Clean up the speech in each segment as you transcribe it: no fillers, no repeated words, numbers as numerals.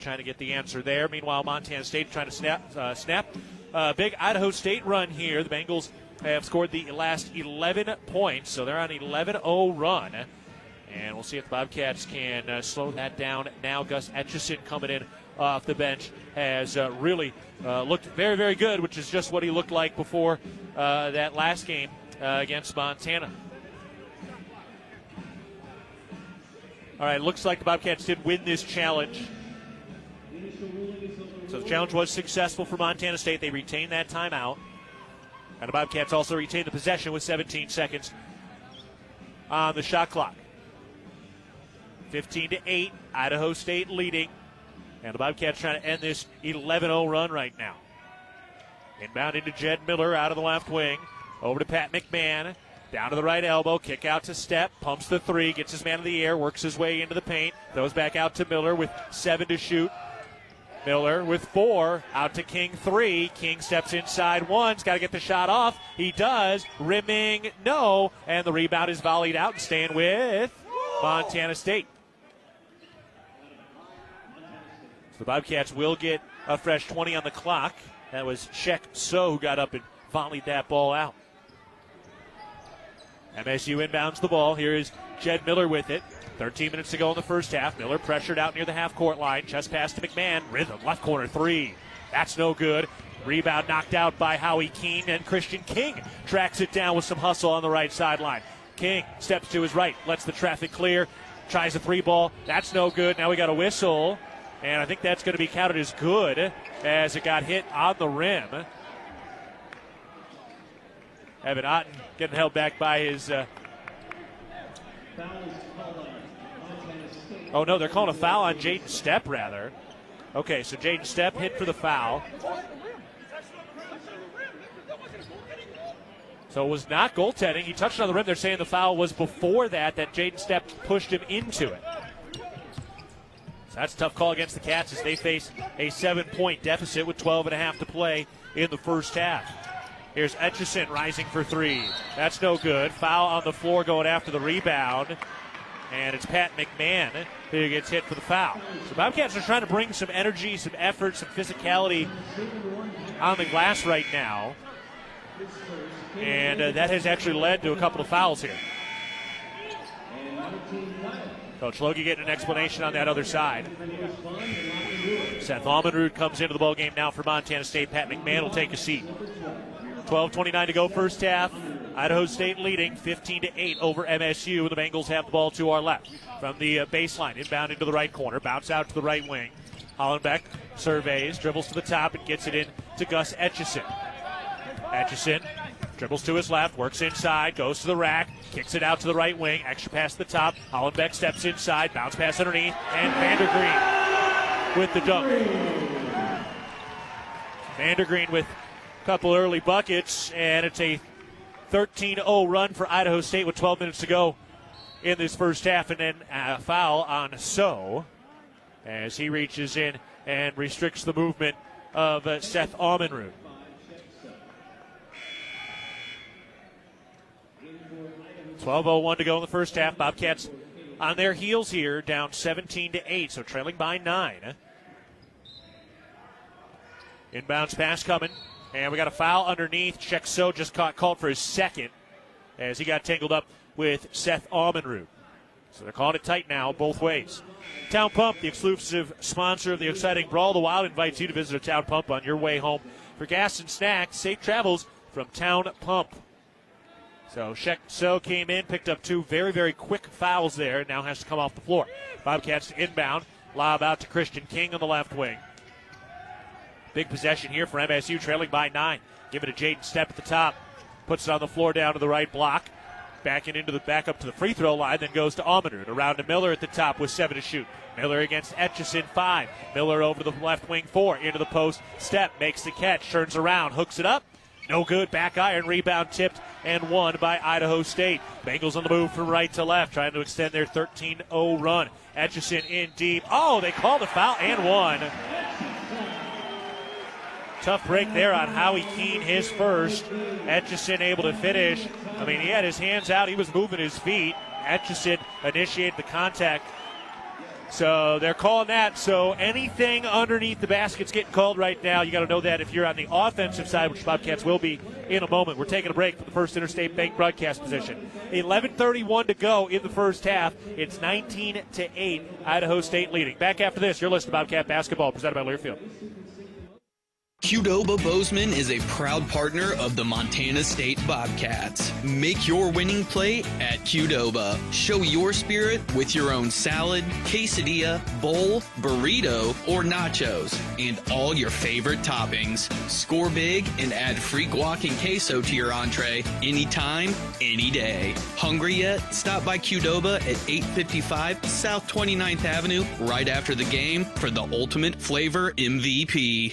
trying to get the answer there. Meanwhile, Montana State trying to snap. Big Idaho State run here. The Bengals have scored the last 11 points, so they're on an 11-0 run. And we'll see if the Bobcats can slow that down. Now Gus Etchison coming in off the bench has really looked very, very good, which is just what he looked like before that last game against Montana. All right, looks like the Bobcats did win this challenge. So the challenge was successful for Montana State. They retained that timeout. And the Bobcats also retained the possession with 17 seconds on the shot clock. 15-8, Idaho State leading. And the Bobcats trying to end this 11-0 run right now. Inbound into Jed Miller out of the left wing. Over to Pat McMahon. Down to the right elbow. Kick out to Step. Pumps the three. Gets his man in the air. Works his way into the paint. Throws back out to Miller with 7 to shoot. Miller with 4, out to King 3. King steps inside once, got to get the shot off. He does. Rimming, no. And the rebound is volleyed out and staying with Montana State. So the Bobcats will get a fresh 20 on the clock. That was Shek So who got up and volleyed that ball out. MSU inbounds the ball. Here is Jed Miller with it. 13 minutes to go in the first half. Miller pressured out near the half-court line. Chest pass to McMahon. Rhythm, left corner, 3. That's no good. Rebound knocked out by Howie Keene, and Christian King tracks it down with some hustle on the right sideline. King steps to his right, lets the traffic clear, tries a 3-ball. That's no good. Now we got a whistle, and I think that's going to be counted as good as it got hit on the rim. Evan Otten getting held back by his... Oh, no, they're calling a foul on Jaden Stepp, rather. Okay, so Jaden Stepp hit for the foul. So it was not goaltending. He touched on the rim. They're saying the foul was before that Jaden Stepp pushed him into it. So that's a tough call against the Cats as they face a 7-point deficit with 12.5 to play in the first half. Here's Etchison rising for 3. That's no good. Foul on the floor going after the rebound. And it's Pat McMahon who gets hit for the foul. So Bobcats are trying to bring some energy, some effort, some physicality on the glass right now. And that has actually led to a couple of fouls here. Coach Logie getting an explanation on that other side. Seth Almenrud comes into the ballgame now for Montana State. Pat McMahon will take a seat. 12:29 to go first half. Idaho State leading 15-8 over MSU. The Bengals have the ball to our left. From the baseline, inbound into the right corner. Bounce out to the right wing. Hollenbeck surveys, dribbles to the top, and gets it in to Gus Etchison. Etchison dribbles to his left, works inside, goes to the rack, kicks it out to the right wing. Extra pass to the top. Hollenbeck steps inside, bounce pass underneath, and Vandergreen with the dunk. Vandergreen with a couple early buckets, and it's a 13-0 run for Idaho State with 12 minutes to go in this first half, and then a foul on So as he reaches in and restricts the movement of Seth Almenrud. .12:01 to go in the first half. Bobcats on their heels here, down 17-8, so trailing by 9. Inbounds pass coming. And we got a foul underneath. Shek So just called for his second as he got tangled up with Seth Almenrud. So they're calling it tight now both ways. Town Pump, the exclusive sponsor of the exciting Brawl the Wild, invites you to visit a Town Pump on your way home for gas and snacks. Safe travels from Town Pump. So Shek So came in, picked up 2 very, very quick fouls there, and now has to come off the floor. Bobcats inbound, lob out to Christian King on the left wing. Big possession here for MSU, trailing by 9. Give it to Jaden Stepp at the top. Puts it on the floor down to the right block. Back up to the free throw line, then goes to Almenrud. Around to Miller at the top with 7 to shoot. Miller against Etchison, 5. Miller over the left wing, 4. Into the post. Stepp makes the catch, turns around, hooks it up. No good. Back iron, rebound tipped and won by Idaho State. Bengals on the move from right to left, trying to extend their 13-0 run. Etchison in deep. Oh, they called a foul and won. Tough break there on Howie Keene, his first. Etchison able to finish. I mean, he had his hands out. He was moving his feet. Etchison initiated the contact So they're calling that. So anything underneath the basket's getting called right now. You got to know that if you're on the offensive side, which Bobcats will be in a moment. We're taking a break for the First Interstate Bank broadcast position. 11:31 to go in the first half. It's 19-8. Idaho State leading. Back after this, you're listening to Bobcat Basketball, presented by Learfield. Qdoba Bozeman is a proud partner of the Montana State Bobcats. Make your winning play at Qdoba. Show your spirit with your own salad, quesadilla, bowl, burrito, or nachos, and all your favorite toppings. Score big and add free guac and queso to your entree anytime, any day. Hungry yet? Stop by Qdoba at 855 South 29th Avenue right after the game for the ultimate flavor MVP.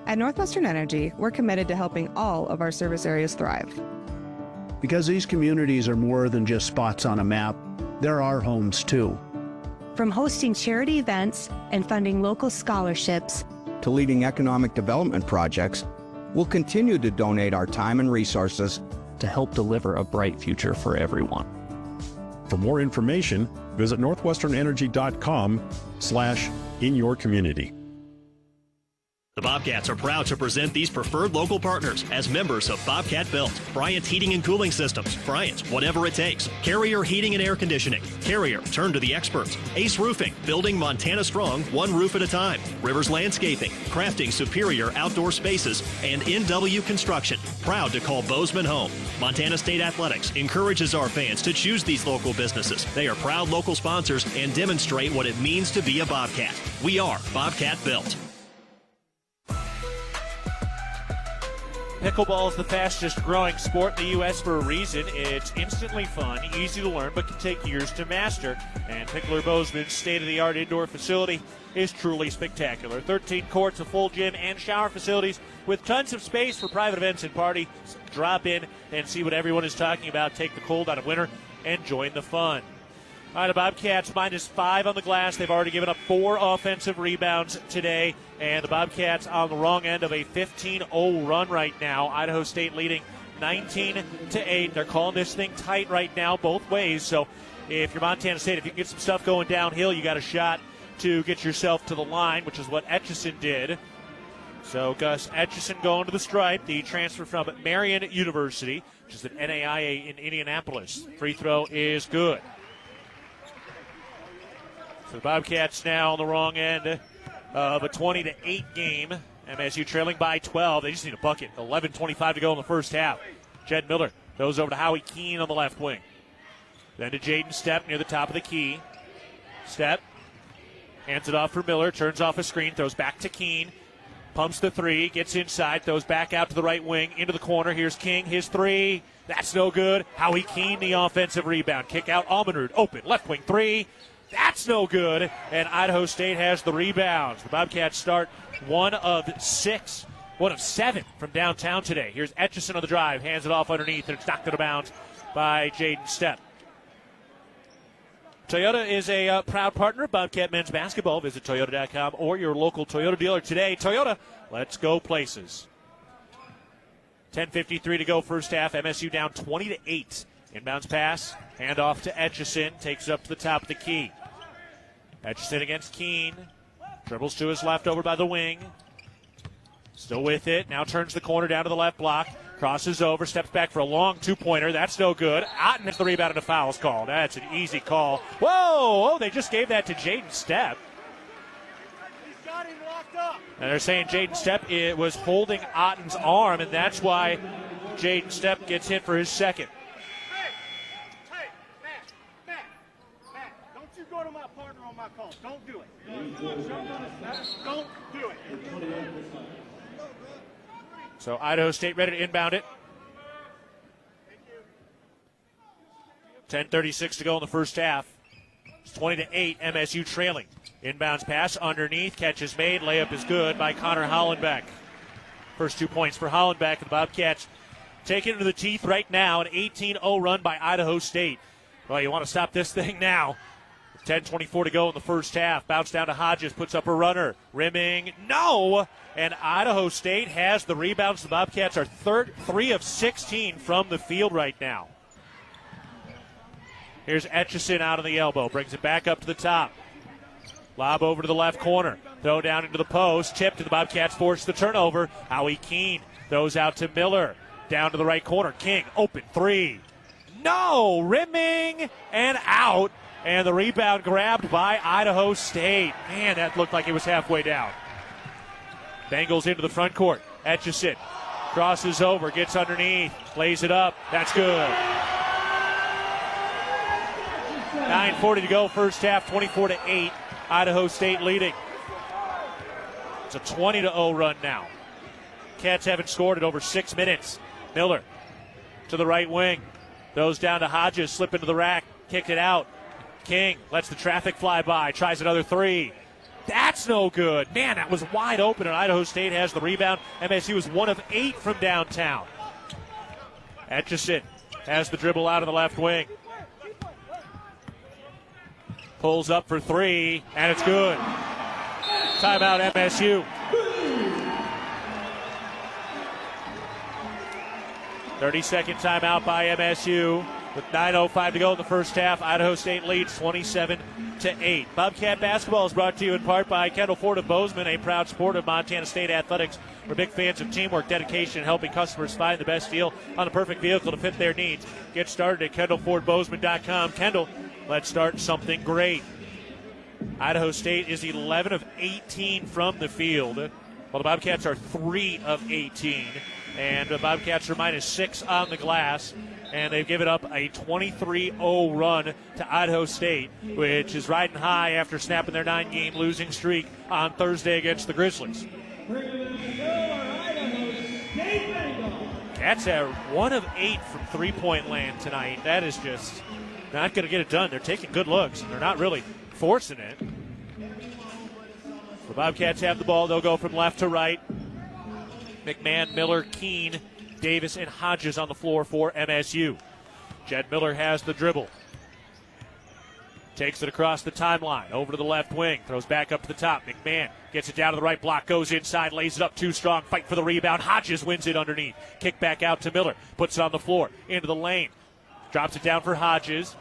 At Northwestern Energy, we're committed to helping all of our service areas thrive. Because these communities are more than just spots on a map, they're our homes too. From hosting charity events and funding local scholarships to leading economic development projects, we'll continue to donate our time and resources to help deliver a bright future for everyone. For more information, visit northwesternenergy.com/inyourcommunity. The Bobcats are proud to present these preferred local partners as members of Bobcat Built, Bryant Heating and Cooling Systems, Bryant, whatever it takes, Carrier Heating and Air Conditioning, Carrier, turn to the experts, Ace Roofing, building Montana strong, one roof at a time, Rivers Landscaping, crafting superior outdoor spaces, and NW Construction, proud to call Bozeman home. Montana State Athletics encourages our fans to choose these local businesses. They are proud local sponsors and demonstrate what it means to be a Bobcat. We are Bobcat Built. Pickleball is the fastest growing sport in the U.S. for a reason. It's instantly fun, easy to learn, but can take years to master. And Pickler Bozeman's state-of-the-art indoor facility is truly spectacular. 13 courts, a full gym, and shower facilities with tons of space for private events and parties. Drop in and see what everyone is talking about. Take the cold out of winter and join the fun. All right, the Bobcats -5 on the glass. They've already given up 4 offensive rebounds today, and the Bobcats on the wrong end of a 15-0 run right now. Idaho State leading 19-8. They're calling this thing tight right now both ways, so if you're Montana State, if you can get some stuff going downhill, you got a shot to get yourself to the line, which is what Etchison did. So Gus Etchison going to the stripe, the transfer from Marian University, which is an NAIA in Indianapolis. Free throw is good. So the Bobcats now on the wrong end of a 20-8 game. MSU trailing by 12. They just need a bucket. 11:25 to go in the first half. Jed Miller goes over to Howie Keene on the left wing. Then to Jaden Stepp near the top of the key. Stepp hands it off for Miller. Turns off a screen. Throws back to Keene. Pumps the three. Gets inside. Throws back out to the right wing. Into the corner. Here's King. His three. That's no good. Howie Keene the offensive rebound. Kick out. Almenrud open. Left wing three. That's no good, and Idaho State has the rebounds. The Bobcats start 1 of 7 from downtown today. Here's Etchison on the drive, hands it off underneath, and it's knocked out of bounds by Jaden Stepp. Toyota is a proud partner of Bobcat men's basketball. Visit Toyota.com or your local Toyota dealer today. Toyota, let's go places. 10:53 to go first half. MSU down 20-8. Inbounds pass, hand off to Etchison, takes it up to the top of the key. Etchison against Keene, dribbles to his left over by the wing. Still with it, now turns the corner down to the left block, crosses over, steps back for a long two-pointer. That's no good. Otten has the rebound and a foul's called. That's an easy call. Whoa, oh, they just gave that to Jaden Stepp. He's got him locked up. And they're saying Jaden Stepp was holding Otten's arm, and that's why Jaden Stepp gets hit for his second. Go to my partner on my call. Don't do it. Don't do it. So Idaho State ready to inbound it. 10:36 to go in the first half. It's 20-8, MSU trailing. Inbounds pass underneath, catch is made, layup is good by Connor Hollenbeck. First 2 points for Hollenbeck, and the Bobcats take it into the teeth right now. An 18-0 run by Idaho State. Well, you want to stop this thing now. 10:24 to go in the first half. Bounce down to Hodges, puts up a runner. Rimming, no! And Idaho State has the rebounds. The Bobcats are 3 of 16 from the field right now. Here's Etchison out on the elbow. Brings it back up to the top. Lob over to the left corner. Throw down into the post. Tip to the Bobcats. Force the turnover. Howie Keene throws out to Miller. Down to the right corner. King, open three. No! Rimming and out. And the rebound grabbed by Idaho State. Man, that looked like it was halfway down. Bengals into the front court. Etchison crosses over, gets underneath, lays it up. That's good. 9:40 to go, first half, 24-8. Idaho State leading. It's a 20-0 run now. Cats haven't scored in over 6 minutes. Miller to the right wing. Throws down to Hodges, slip into the rack, kicked it out. King lets the traffic fly by, tries another three. That's no good. Man, that was wide open, and Idaho State has the rebound. MSU is 1 of 8 from downtown. Etchison has the dribble out of the left wing. Pulls up for three, and it's good. Timeout, MSU. 30-second timeout by MSU. With 9:05 to go in the first half, Idaho State leads 27-8. Bobcat basketball is brought to you in part by Kendall Ford of Bozeman, a proud supporter of Montana State athletics. We're big fans of teamwork, dedication, and helping customers find the best deal on the perfect vehicle to fit their needs. Get started at KendallFordBozeman.com. Kendall, let's start something great. Idaho State is 11 of 18 from the field, while the Bobcats are 3 of 18. And the Bobcats are -6 on the glass. And they've given up a 23-0 run to Idaho State, which is riding high after snapping their 9-game losing streak on Thursday against the Grizzlies. Cats are 1 of 8 from three-point land tonight. That is just not going to get it done. They're taking good looks, and they're not really forcing it. The Bobcats have the ball. They'll go from left to right. McMahon, Miller, Keene, Davis, and Hodges on the floor for MSU. Jed Miller has the dribble. Takes it across the timeline, over to the left wing, throws back up to the top. McMahon gets it down to the right block, goes inside, lays it up too strong, fight for the rebound. Hodges wins it underneath. Kick back out to Miller, puts it on the floor, into the lane. Drops it down for Hodges.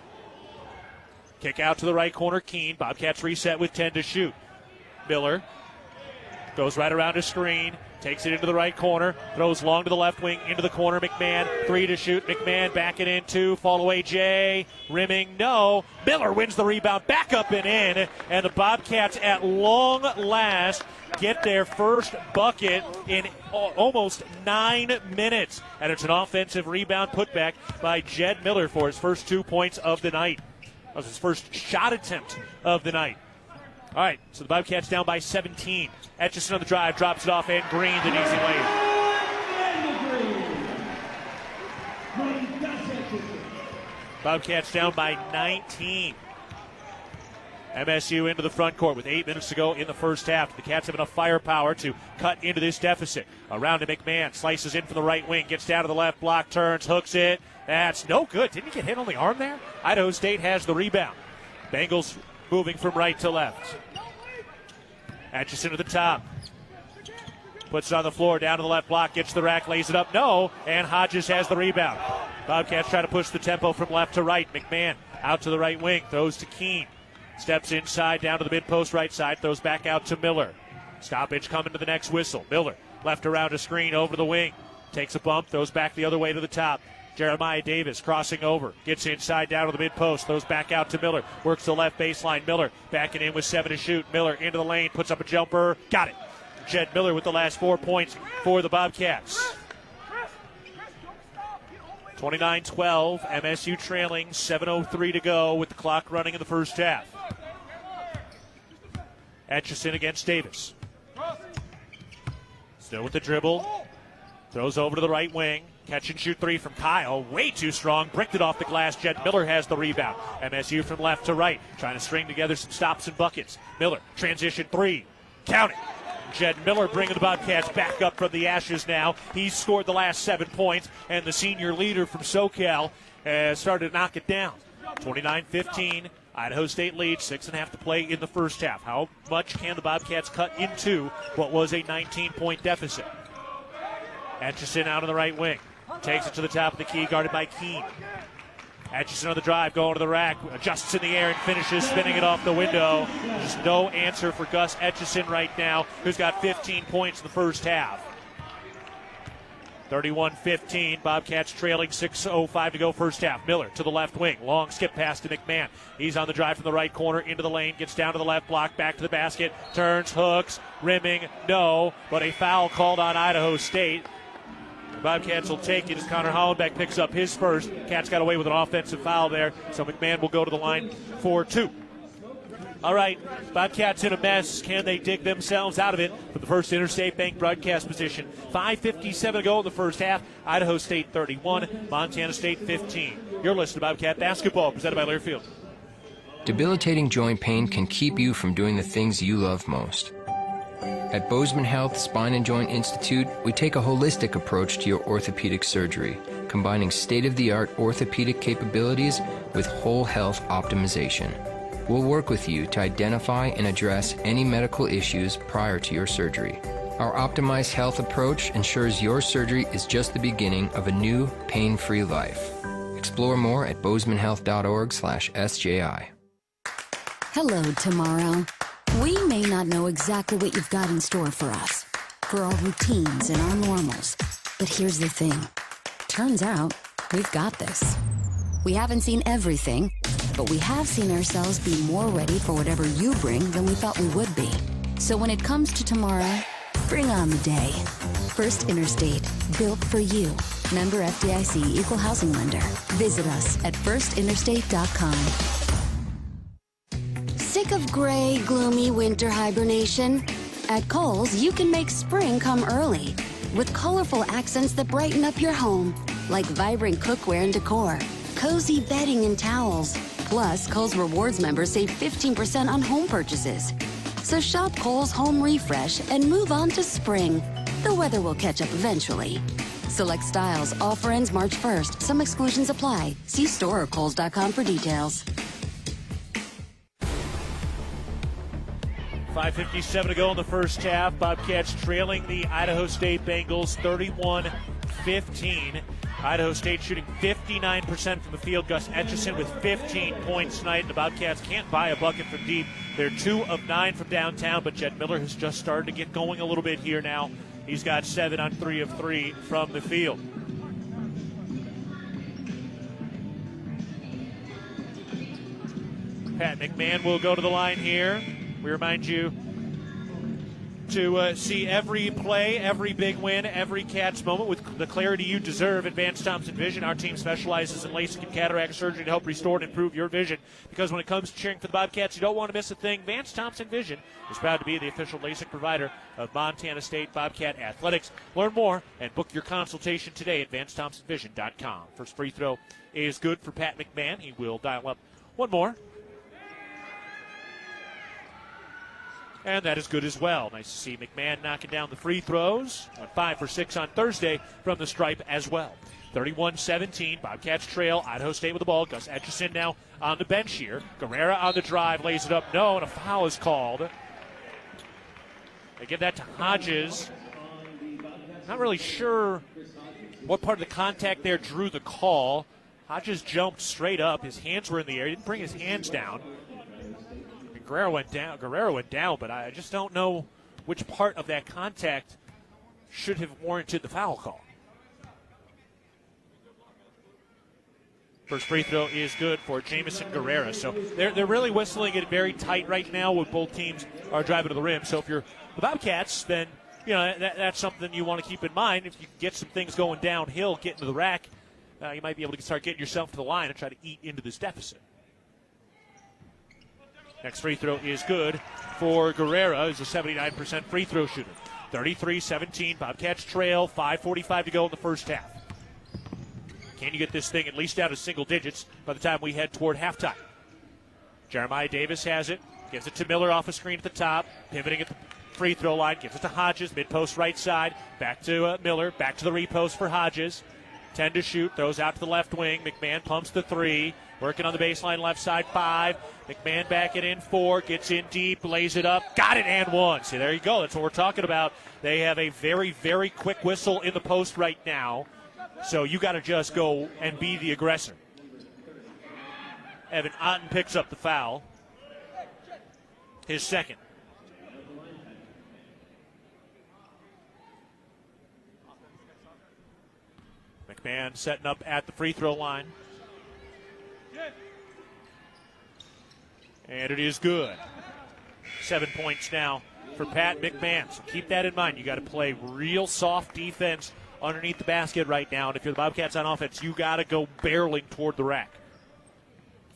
Kick out to the right corner, Keene. Bobcats reset with 10 to shoot. Miller goes right around a screen. Takes it into the right corner, throws long to the left wing, into the corner, McMahon, 3 to shoot, McMahon backing in 2, fall away Jay, rimming, no, Miller wins the rebound, back up and in, and the Bobcats at long last get their first bucket in almost 9 minutes, and it's an offensive rebound putback by Jed Miller for his first 2 points of the night. That was his first shot attempt of the night. All right, so the Bobcats down by 17. Etchison on the drive, drops it off, and Green, an easy layup. Bobcats down by 19. MSU into the front court with 8 minutes to go in the first half. The Cats have enough firepower to cut into this deficit. Around to McMahon, slices in from the right wing, gets down to the left block, turns, hooks it. That's no good. Didn't he get hit on the arm there? Idaho State has the rebound. Bengals moving from right to left. Atchison to the top. Puts it on the floor, down to the left block, gets the rack, lays it up, no, and Hodges has the rebound. Bobcats try to push the tempo from left to right. McMahon out to the right wing, throws to Keene. Steps inside, down to the mid-post right side, throws back out to Miller. Stoppage coming to the next whistle. Miller left around a screen over the wing. Takes a bump, throws back the other way to the top. Jeremiah Davis crossing over, gets inside down to the mid-post, throws back out to Miller, works the left baseline. Miller backing in with 7 to shoot. Miller into the lane, puts up a jumper, got it. Jed Miller with the last 4 points for the Bobcats. 29-12, MSU trailing, 7:03 to go with the clock running in the first half. Etchison against Davis. Still with the dribble, throws over to the right wing. Catch and shoot 3 from Kyle. Way too strong. Bricked it off the glass. Jed Miller has the rebound. MSU from left to right. Trying to string together some stops and buckets. Miller, transition 3. Count it. Jed Miller bringing the Bobcats back up from the ashes now. He's scored the last 7 points, and the senior leader from SoCal has started to knock it down. 29-15. Idaho State leads. 6.5 to play in the first half. How much can the Bobcats cut into what was a 19-point deficit? Atchison out on the right wing. Takes it to the top of the key, guarded by Keene. Atchison on the drive, going to the rack, adjusts in the air and finishes, spinning it off the window. There's no answer for Gus Atchison right now, who's got 15 points in the first half. 31-15, Bobcats trailing, 6:05 to go first half. Miller to the left wing, long skip pass to McMahon. He's on the drive from the right corner into the lane, gets down to the left block, back to the basket, turns, hooks, rimming, no, but a foul called on Idaho State. The Bobcats will take it as Connor Hollenbeck picks up his first. Cats got away with an offensive foul there, so McMahon will go to the line for 2. All right, Bobcats in a mess. Can they dig themselves out of it for the First Interstate Bank broadcast position? 5:57 to go in the first half. Idaho State 31, Montana State 15. You're listening to Bobcat Basketball, presented by Learfield. Debilitating joint pain can keep you from doing the things you love most. At Bozeman Health Spine and Joint Institute, we take a holistic approach to your orthopedic surgery, combining state-of-the-art orthopedic capabilities with whole health optimization. We'll work with you to identify and address any medical issues prior to your surgery. Our optimized health approach ensures your surgery is just the beginning of a new, pain-free life. Explore more at bozemanhealth.org/SJI. Hello, tomorrow. We may not know exactly what you've got in store for us, for our routines and our normals. But here's the thing. Turns out, we've got this. We haven't seen everything, but we have seen ourselves be more ready for whatever you bring than we thought we would be. So when it comes to tomorrow, bring on the day. First Interstate, built for you. Member FDIC, Equal Housing Lender. Visit us at firstinterstate.com. Sick of gray, gloomy winter hibernation? At Kohl's, you can make spring come early with colorful accents that brighten up your home, like vibrant cookware and decor, cozy bedding and towels. Plus, Kohl's Rewards members save 15% on home purchases. So shop Kohl's Home Refresh and move on to spring. The weather will catch up eventually. Select styles. Offer ends March 1st. Some exclusions apply. See store or kohls.com for details. 5:57 to go in the first half. Bobcats trailing the Idaho State Bengals 31-15. Idaho State shooting 59% from the field. Gus Atchison with 15 points tonight. The Bobcats can't buy a bucket from deep. They're 2 of 9 from downtown, but Jed Miller has just started to get going a little bit here now. He's got 7 on 3 of 3 from the field. Pat McMahon will go to the line here. We remind you to see every play, every big win, every Cats moment with the clarity you deserve. Advanced Thompson Vision. Our team specializes in LASIK and cataract surgery to help restore and improve your vision. Because when it comes to cheering for the Bobcats, you don't want to miss a thing. Advanced Thompson Vision is proud to be the official LASIK provider of Montana State Bobcat Athletics. Learn more and book your consultation today at advancedthompsonvision.com. First free throw is good for Pat McMahon. He will dial up one more. And that is good as well. Nice to see McMahon knocking down the free throws. Went 5 for 6 on Thursday from the stripe as well. 31-17, Bobcats trail. Idaho State with the ball. Gus Atchison now on the bench here. Guerrera on the drive, lays it up. No, and a foul is called. They give that to Hodges. Not really sure what part of the contact there drew the call. Hodges jumped straight up. His hands were in the air. He didn't bring his hands down. Guerrero went down, but I just don't know which part of that contact should have warranted the foul call. First free throw is good for Jamison Guerrera. So they're really whistling it very tight right now when both teams are driving to the rim. So if you're the Bobcats, then that's something you want to keep in mind. If you can get some things going downhill, get into the rack, you might be able to start getting yourself to the line and try to eat into this deficit. Next free throw is good for Guerrera, who's a 79% free throw shooter. 33-17, Bobcats trail, 5:45 to go in the first half. Can you get this thing at least down to single digits by the time we head toward halftime? Jeremiah Davis has it, gives it to Miller off a screen at the top, pivoting at the free throw line, gives it to Hodges, mid-post right side, back to Miller, back to the repost for Hodges. 10 to shoot, throws out to the left wing. McMahon pumps the 3, working on the baseline left side, 5. McMahon back it in 4, gets in deep, lays it up, got it, and 1. See, there you go. That's what we're talking about. They have a very, very quick whistle in the post right now, so you got to just go and be the aggressor. Evan Otten picks up the foul. His second. McMahon setting up at the free throw line. And it is good. 7 points now for Pat McMahon. So keep that in mind. You got to play real soft defense underneath the basket right now. And if you're the Bobcats on offense, you got to go barreling toward the rack.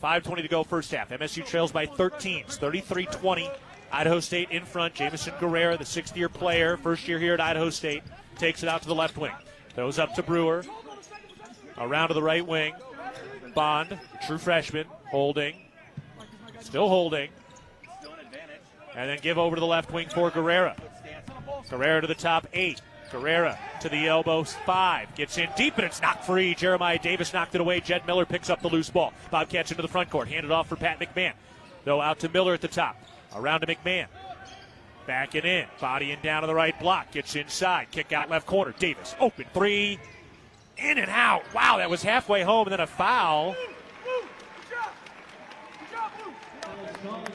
5:20 to go first half. MSU trails by 13. It's 33-20. Idaho State in front. Jamison Guerrera, the sixth-year player, first year here at Idaho State, takes it out to the left wing. Throws up to Brewer. Around to the right wing. Bond, true freshman, holding. Still holding. And then give over to the left wing for Guerrera. Guerrera to the top 8. Guerrera to the elbows, 5. Gets in deep, and it's knocked free. Jeremiah Davis knocked it away. Jed Miller picks up the loose ball. Bobcats into the front court. Handed off for Pat McMahon. Though out to Miller at the top. Around to McMahon. Backing in. Bodying down to the right block. Gets inside. Kick out left corner. Davis, open 3. In and out. Wow, that was halfway home, and then a foul.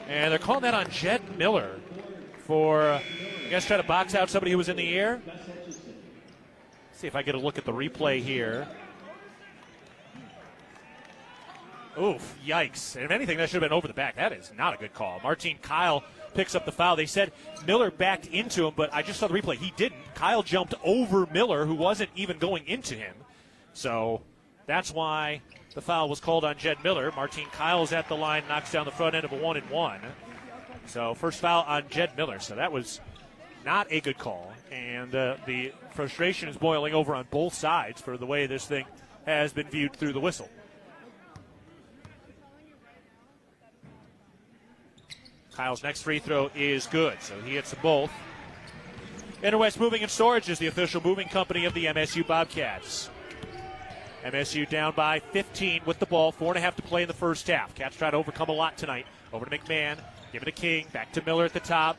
And they're calling that on Jed Miller for, I guess, trying to box out somebody who was in the air. Let's see if I get a look at the replay here. Oof, yikes. And if anything, that should have been over the back. That is not a good call. Martin Kyle picks up the foul. They said Miller backed into him, but I just saw the replay. He didn't. Kyle jumped over Miller, who wasn't even going into him. So that's why the foul was called on Jed Miller. Martin Kyle's at the line, knocks down the front end of a 1-and-1. So first foul on Jed Miller. So that was not a good call. And the frustration is boiling over on both sides for the way this thing has been viewed through the whistle. Kyle's next free throw is good, so he hits them both. Interwest Moving and Storage is the official moving company of the MSU Bobcats. MSU down by 15 with the ball. 4.5 to play in the first half. Cats try to overcome a lot tonight. Over to McMahon. Give it to King. Back to Miller at the top.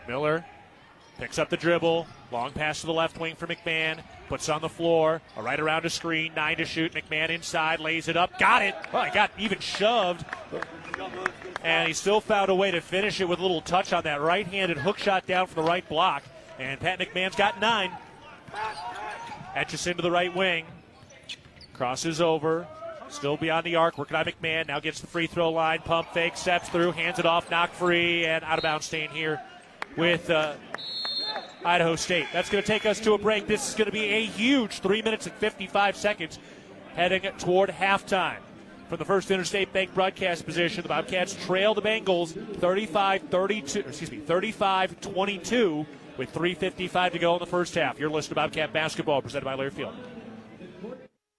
Miller picks up the dribble. Long pass to the left wing for McMahon. Puts it on the floor. A right around a screen. 9 to shoot. McMahon inside. Lays it up. Got it. Well, he got even shoved. And he still found a way to finish it with a little touch on that right-handed hook shot down from the right block. And Pat McMahon's got 9. Etches into the right wing. Crosses over. Still beyond the arc. Working on McMahon. Now gets the free throw line. Pump fake. Steps through. Hands it off. Knocked free. And out of bounds staying here with Idaho State. That's going to take us to a break. This is going to be a huge 3 minutes and 55 seconds heading toward halftime. From the First Interstate Bank broadcast position, the Bobcats trail the Bengals 35-22 with 3:55 to go in the first half. You're listening to Bobcat Basketball, presented by Learfield.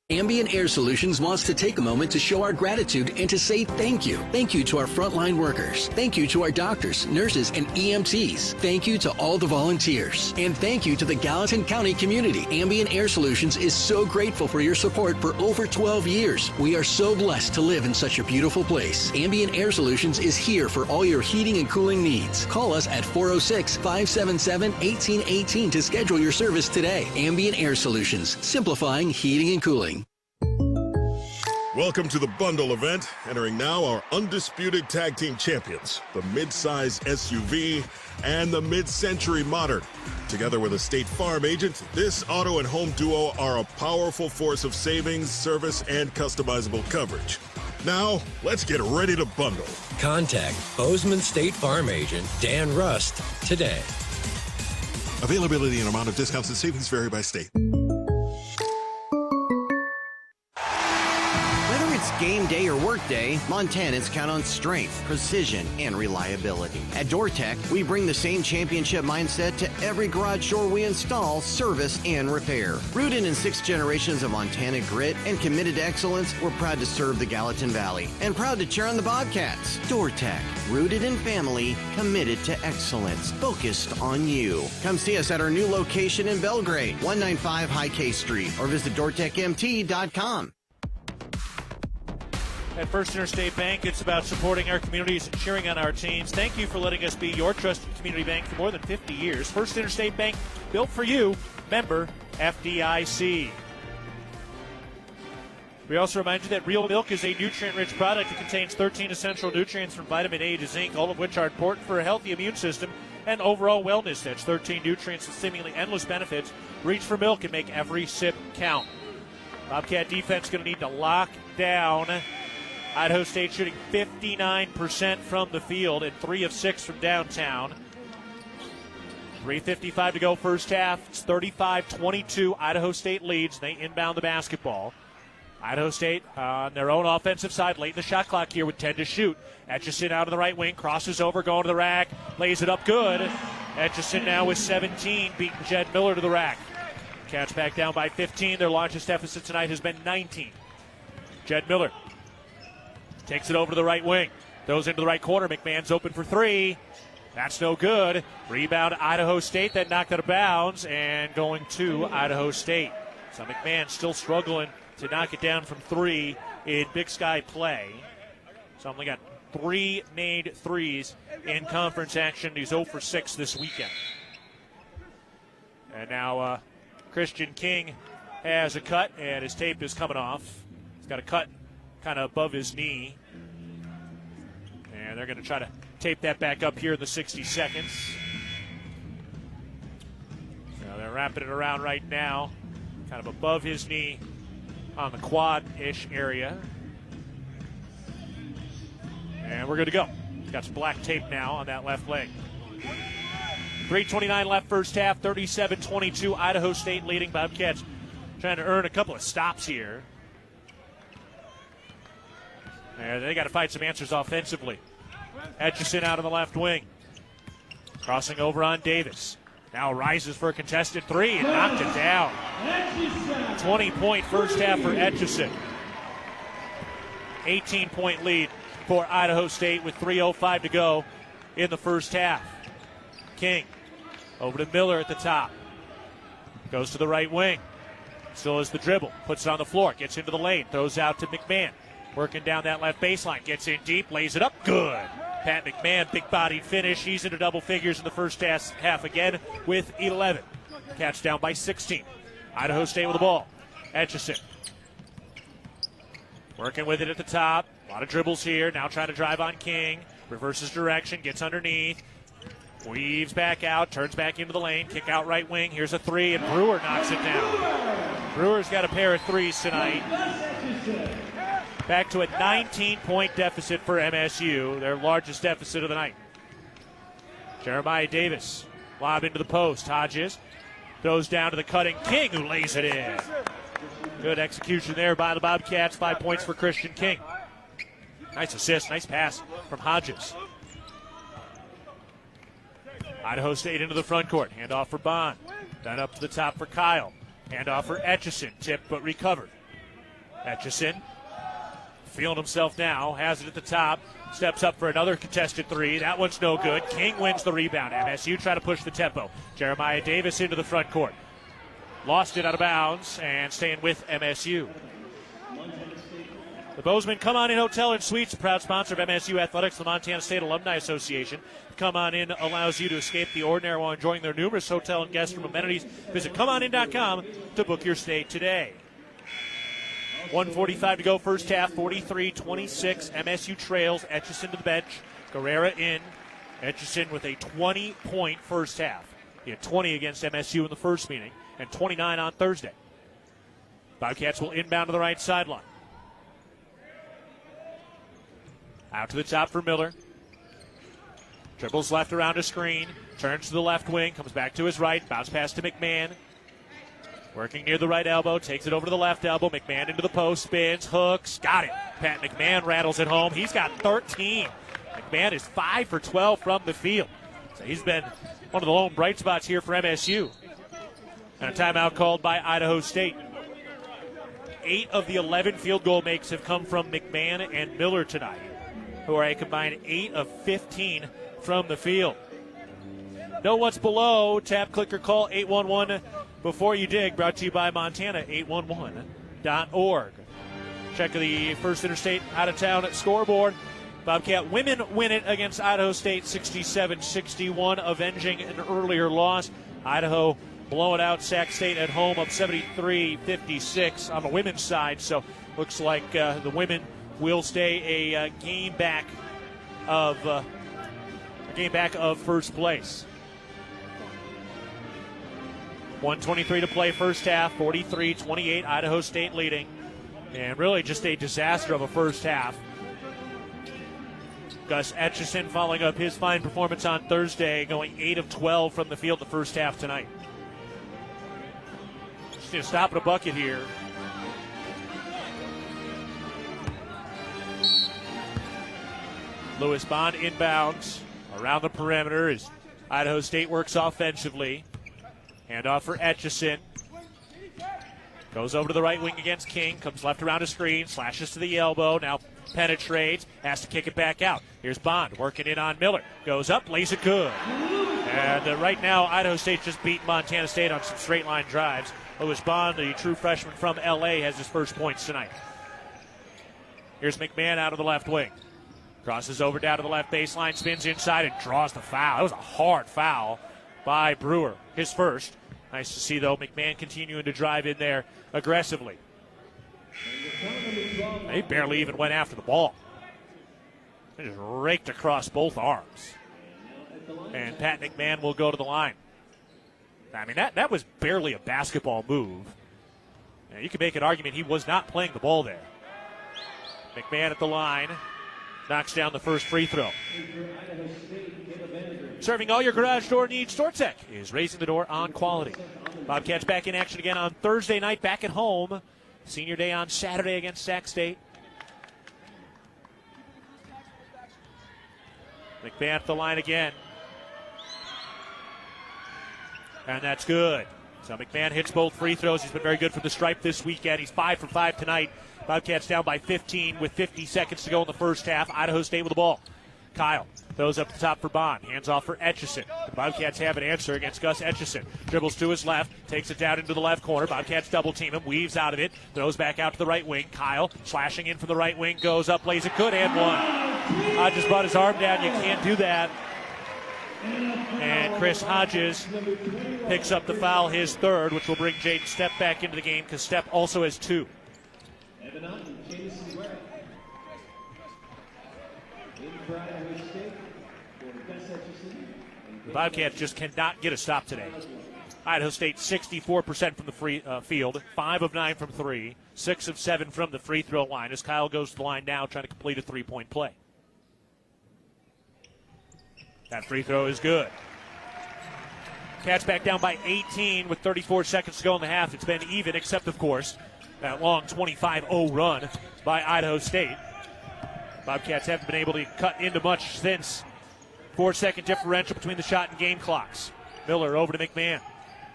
Ambient Air Solutions wants to take a moment to show our gratitude and to say thank you. Thank you to our frontline workers. Thank you to our doctors, nurses, and EMTs. Thank you to all the volunteers. And thank you to the Gallatin County community. Ambient Air Solutions is so grateful for your support for over 12 years. We are so blessed to live in such a beautiful place. Ambient Air Solutions is here for all your heating and cooling needs. Call us at 406-577-1818 to schedule your service today. Ambient Air Solutions, simplifying heating and cooling. Welcome to the bundle event. Entering now are undisputed tag team champions, the mid-size SUV and the mid-century modern. Together with a State Farm agent, this auto and home duo are a powerful force of savings, service, and customizable coverage. Now, let's get ready to bundle. Contact Bozeman State Farm agent Dan Rust today. Availability and amount of discounts and savings vary by state. Game day or work day, Montanans count on strength, precision, and reliability. At DoorTech, we bring the same championship mindset to every garage door we install, service, and repair. Rooted in 6 generations of Montana grit and committed to excellence, we're proud to serve the Gallatin Valley and proud to cheer on the Bobcats. DoorTech, rooted in family, committed to excellence, focused on you. Come see us at our new location in Belgrade, 195 High K Street, or visit DoorTechMT.com. At First Interstate Bank, it's about supporting our communities and cheering on our teams. Thank you for letting us be your trusted community bank for more than 50 years. First Interstate Bank, built for you, member FDIC. We also remind you that real milk is a nutrient-rich product. It contains 13 essential nutrients from vitamin A to zinc, all of which are important for a healthy immune system and overall wellness. That's 13 nutrients with seemingly endless benefits. Reach for milk and make every sip count. Bobcat defense going to need to lock down Idaho State, shooting 59% from the field and 3 of 6 from downtown. 3:55 to go first half. It's 35-22. Idaho State leads. They inbound the basketball. Idaho State on their own offensive side, late in the shot clock here with 10 to shoot. Etchison out of the right wing, crosses over, going to the rack, lays it up good. Etchison now with 17, beating Jed Miller to the rack. Cats back down by 15. Their largest deficit tonight has been 19. Jed Miller takes it over to the right wing, throws into the right corner. McMahon's open for 3. That's no good. Rebound Idaho State, then knocked out of bounds and going to Idaho State. So McMahon still struggling to knock it down from 3 in Big Sky play. So only got 3 made threes in conference action. He's 0 for 6 this weekend. And now Christian King has a cut, and his tape is coming off. He's got a cut kind of above his knee. And they're going to try to tape that back up here in the 60 seconds. So they're wrapping it around right now, kind of above his knee on the quad-ish area. And we're good to go. Got some black tape now on that left leg. 3:29 left first half, 37-22. Idaho State leading. Bobcats trying to earn a couple of stops here. And they got to find some answers offensively. Etchison out on the left wing. Crossing over on Davis. Now rises for a contested 3 and knocked it down. 20-point first half for Etchison. 18-point lead for Idaho State with 3:05 to go in the first half. King over to Miller at the top. Goes to the right wing. Still has the dribble. Puts it on the floor. Gets into the lane. Throws out to McMahon. Working down that left baseline. Gets in deep. Lays it up. Good. Pat McMahon, big-bodied finish. He's into double figures in the first half again with 11. Cats down by 16. Idaho State with the ball. Etchison. Working with it at the top. A lot of dribbles here. Now trying to drive on King. Reverses direction. Gets underneath. Weaves back out. Turns back into the lane. Kick out right wing. Here's a 3, and Brewer knocks it down. Brewer's got a pair of 3s tonight. Back to a 19-point deficit for MSU, their largest deficit of the night. Jeremiah Davis, lob into the post. Hodges throws down to the cutting King, who lays it in. Good execution there by the Bobcats. 5 points for Christian King. Nice assist, nice pass from Hodges. Idaho State into the front court. Handoff for Bond. Then up to the top for Kyle. Handoff for Etchison. Tipped but recovered. Etchison feeling himself now. Has it at the top. Steps up for another contested 3. That one's no good. King wins the rebound. MSU try to push the tempo. Jeremiah Davis into the front court. Lost it out of bounds and staying with MSU. The Bozeman Come On In Hotel and Suites, a proud sponsor of MSU Athletics, the Montana State Alumni Association. Come On In allows you to escape the ordinary while enjoying their numerous hotel and guest room amenities. Visit ComeOnIn.com to book your stay today. 1:45 to go first half, 43-26. MSU trails. Etchison to the bench. Guerrera in. Etchison with a 20-point first half. He had 20 against MSU in the first meeting and 29 on Thursday. Bobcats will inbound to the right sideline. Out to the top for Miller. Dribbles left around a screen. Turns to the left wing. Comes back to his right. Bounce pass to McMahon. Working near the right elbow. Takes it over to the left elbow. McMahon into the post. Spins. Hooks. Got it. Pat McMahon rattles it home. He's got 13. McMahon is 5 for 12 from the field. So he's been one of the lone bright spots here for MSU. And a timeout called by Idaho State. 8 of the 11 field goal makes have come from McMahon and Miller tonight, who are a combined 8 of 15 from the field. Know what's below. Tap, click, or call 811 before you dig. Brought to you by Montana811.org. Check the First Interstate out-of-town scoreboard. Bobcat women win it against Idaho State 67-61, avenging an earlier loss. Idaho blowing out Sac State at home up 73-56 on the women's side. So looks like the women will stay a game back of first place. 1:23 to play first half, 43-28, Idaho State leading. And really just a disaster of a first half. Gus Etchison following up his fine performance on Thursday, going 8 of 12 from the field the first half tonight. Just going to stop at a bucket here. Lewis Bond inbounds around the perimeter as Idaho State works offensively. Handoff for Etchison. Goes over to the right wing against King. Comes left around a screen. Slashes to the elbow. Now penetrates. Has to kick it back out. Here's Bond working in on Miller. Goes up. Lays it good. And right now, Idaho State just beat Montana State on some straight line drives. Lewis Bond, the true freshman from L.A., has his first points tonight. Here's McMahon out of the left wing. Crosses over down to the left baseline. Spins inside and draws the foul. That was a hard foul by Brewer. His first. Nice to see, though, McMahon continuing to drive in there aggressively. He barely even went after the ball. He just raked across both arms. And Pat McMahon will go to the line. I mean, that was barely a basketball move. Now, you could make an argument he was not playing the ball there. McMahon at the line. Knocks down the first free throw. Serving all your garage door needs, StoreTech is raising the door on quality. Bobcats back in action again on Thursday night, back at home. Senior day on Saturday against Sac State. McMahon at the line again. And that's good. So McMahon hits both free throws. He's been very good from the stripe this weekend. He's 5 for 5 tonight. Bobcats down by 15 with 50 seconds to go in the first half. Idaho State with the ball. Kyle throws up the top for Bond. Hands off for Etchison. The Bobcats have an answer against Gus Etchison. Dribbles to his left. Takes it down into the left corner. Bobcats double team him. Weaves out of it. Throws back out to the right wing. Kyle slashing in from the right wing. Goes up. Lays it good and one. Hodges brought his arm down. You can't do that. And Chris Hodges picks up the foul, his third, which will bring Jaden Stepp back into the game because Stepp also has 2. The Bobcats just cannot get a stop today. Idaho State 64% from the free field, 5 of 9 from 3, 6 of 7 from the free throw line as Kyle goes to the line now trying to complete a 3-point play. That free throw is good. Cats back down by 18 with 34 seconds to go in the half. It's been even, except, of course, that long 25-0 run by Idaho State. Bobcats haven't been able to cut into much since. 4-second differential between the shot and game clocks. Miller over to McMahon.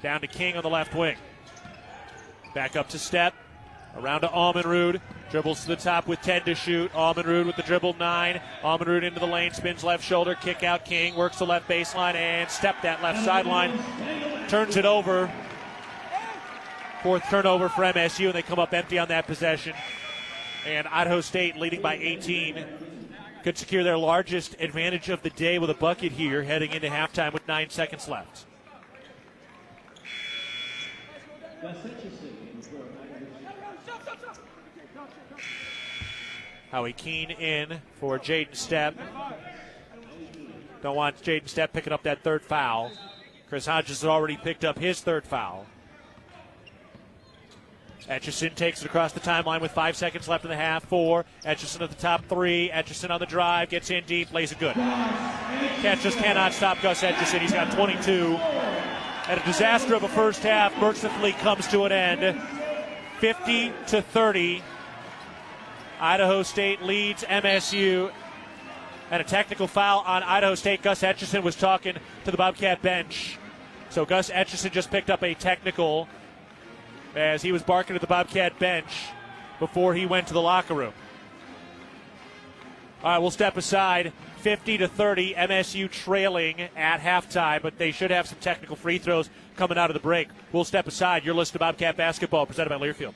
Down to King on the left wing. Back up to Stepp. Around to Almenrud. Dribbles to the top with 10 to shoot. Almenrud with the dribble, 9. Almenrud into the lane, spins left shoulder, kick out King, works the left baseline, and Stepp that left sideline. Turns it over. 4th turnover for MSU, and they come up empty on that possession. And Idaho State leading by 18. Could secure their largest advantage of the day with a bucket here heading into halftime with 9 seconds left. Howie Keene in for Jaden Stepp. Don't want Jaden Stepp picking up that 3rd foul. Chris Hodges has already picked up his 3rd foul. Etchison takes it across the timeline with 5 seconds left in the half. 4. Etchison at the top 3. Etchison on the drive. Gets in deep. Lays it good. Cats just cannot stop Gus Etchison. He's got 22. And a disaster of a first half mercifully comes to an end. 50-30. Idaho State leads MSU. And a technical foul on Idaho State. Gus Etchison was talking to the Bobcat bench. So Gus Etchison just picked up a technical as he was barking at the Bobcat bench before he went to the locker room. All right, we'll step aside. 50-30, MSU trailing at halftime, but they should have some technical free throws coming out of the break. We'll step aside. You're listening to Bobcat Basketball, presented by Learfield.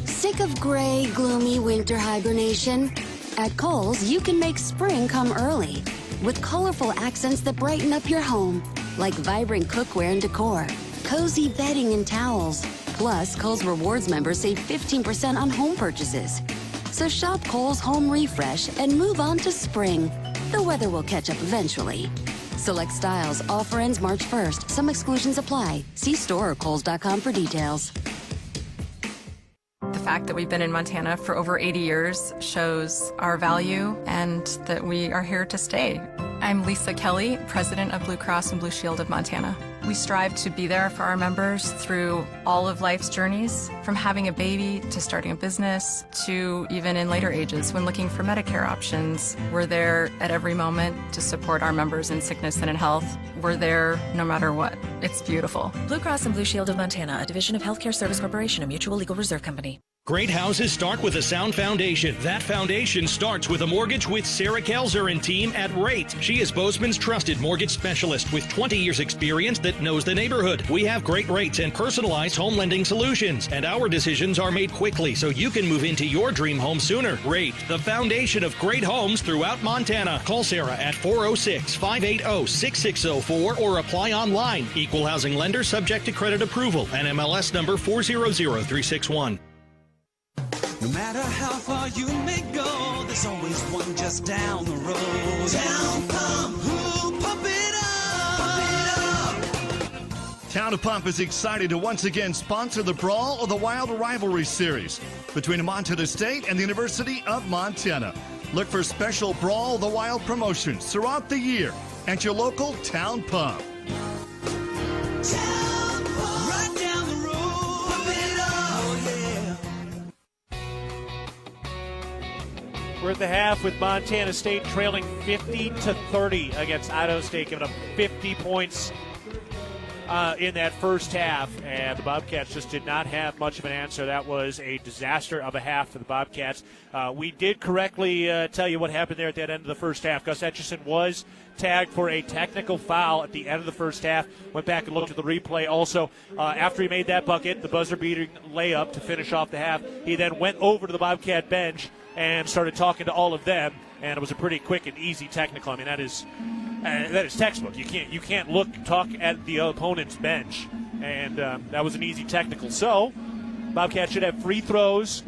Sick of gray, gloomy winter hibernation? At Kohl's, you can make spring come early with colorful accents that brighten up your home, like vibrant cookware and decor, cozy bedding and towels, Plus, Kohl's Rewards members save 15% on home purchases. So shop Kohl's Home Refresh and move on to spring. The weather will catch up eventually. Select styles. Offer ends March 1st. Some exclusions apply. See store or Kohls.com for details. The fact that we've been in Montana for over 80 years shows our value and that we are here to stay. I'm Lisa Kelly, president of Blue Cross and Blue Shield of Montana. We strive to be there for our members through all of life's journeys, from having a baby to starting a business to even in later ages when looking for Medicare options. We're there at every moment to support our members in sickness and in health. We're there no matter what. It's beautiful. Blue Cross and Blue Shield of Montana, a division of Healthcare Service Corporation, a mutual legal reserve company. Great houses start with a sound foundation. That foundation starts with a mortgage with Sarah Kelzer and team at Rate. She is Bozeman's trusted mortgage specialist with 20 years experience that knows the neighborhood. We have great rates and personalized home lending solutions, and our decisions are made quickly so you can move into your dream home sooner. Rate, the foundation of great homes throughout Montana. Call Sarah at 406-580-6604 or apply online. Equal housing lender subject to credit approval. NMLS number 400361. No matter how far you may go, there's always one just down the road. Town Pump, who pump it up, pump it up. Town of Pump is excited to once again sponsor the Brawl of the Wild Rivalry Series between Montana State and the University of Montana. Look for special Brawl of the Wild promotions throughout the year at your local Town Pump. Town Pump, right down the road, pump it up, oh yeah. We're at the half with Montana State trailing 50-30 against Idaho State, giving up 50 points in that first half, and the Bobcats just did not have much of an answer. That was a disaster of a half for the Bobcats. We did correctly tell you what happened there at that end of the first half. Gus Etchison was tagged for a technical foul at the end of the first half. Went back and looked at the replay. Also, after he made that bucket, the buzzer-beating layup to finish off the half, he then went over to the Bobcat bench and started talking to all of them, and it was a pretty quick and easy technical. I mean, that is textbook. You can't talk at the opponent's bench, and that was an easy technical. So, Bobcats should have free throws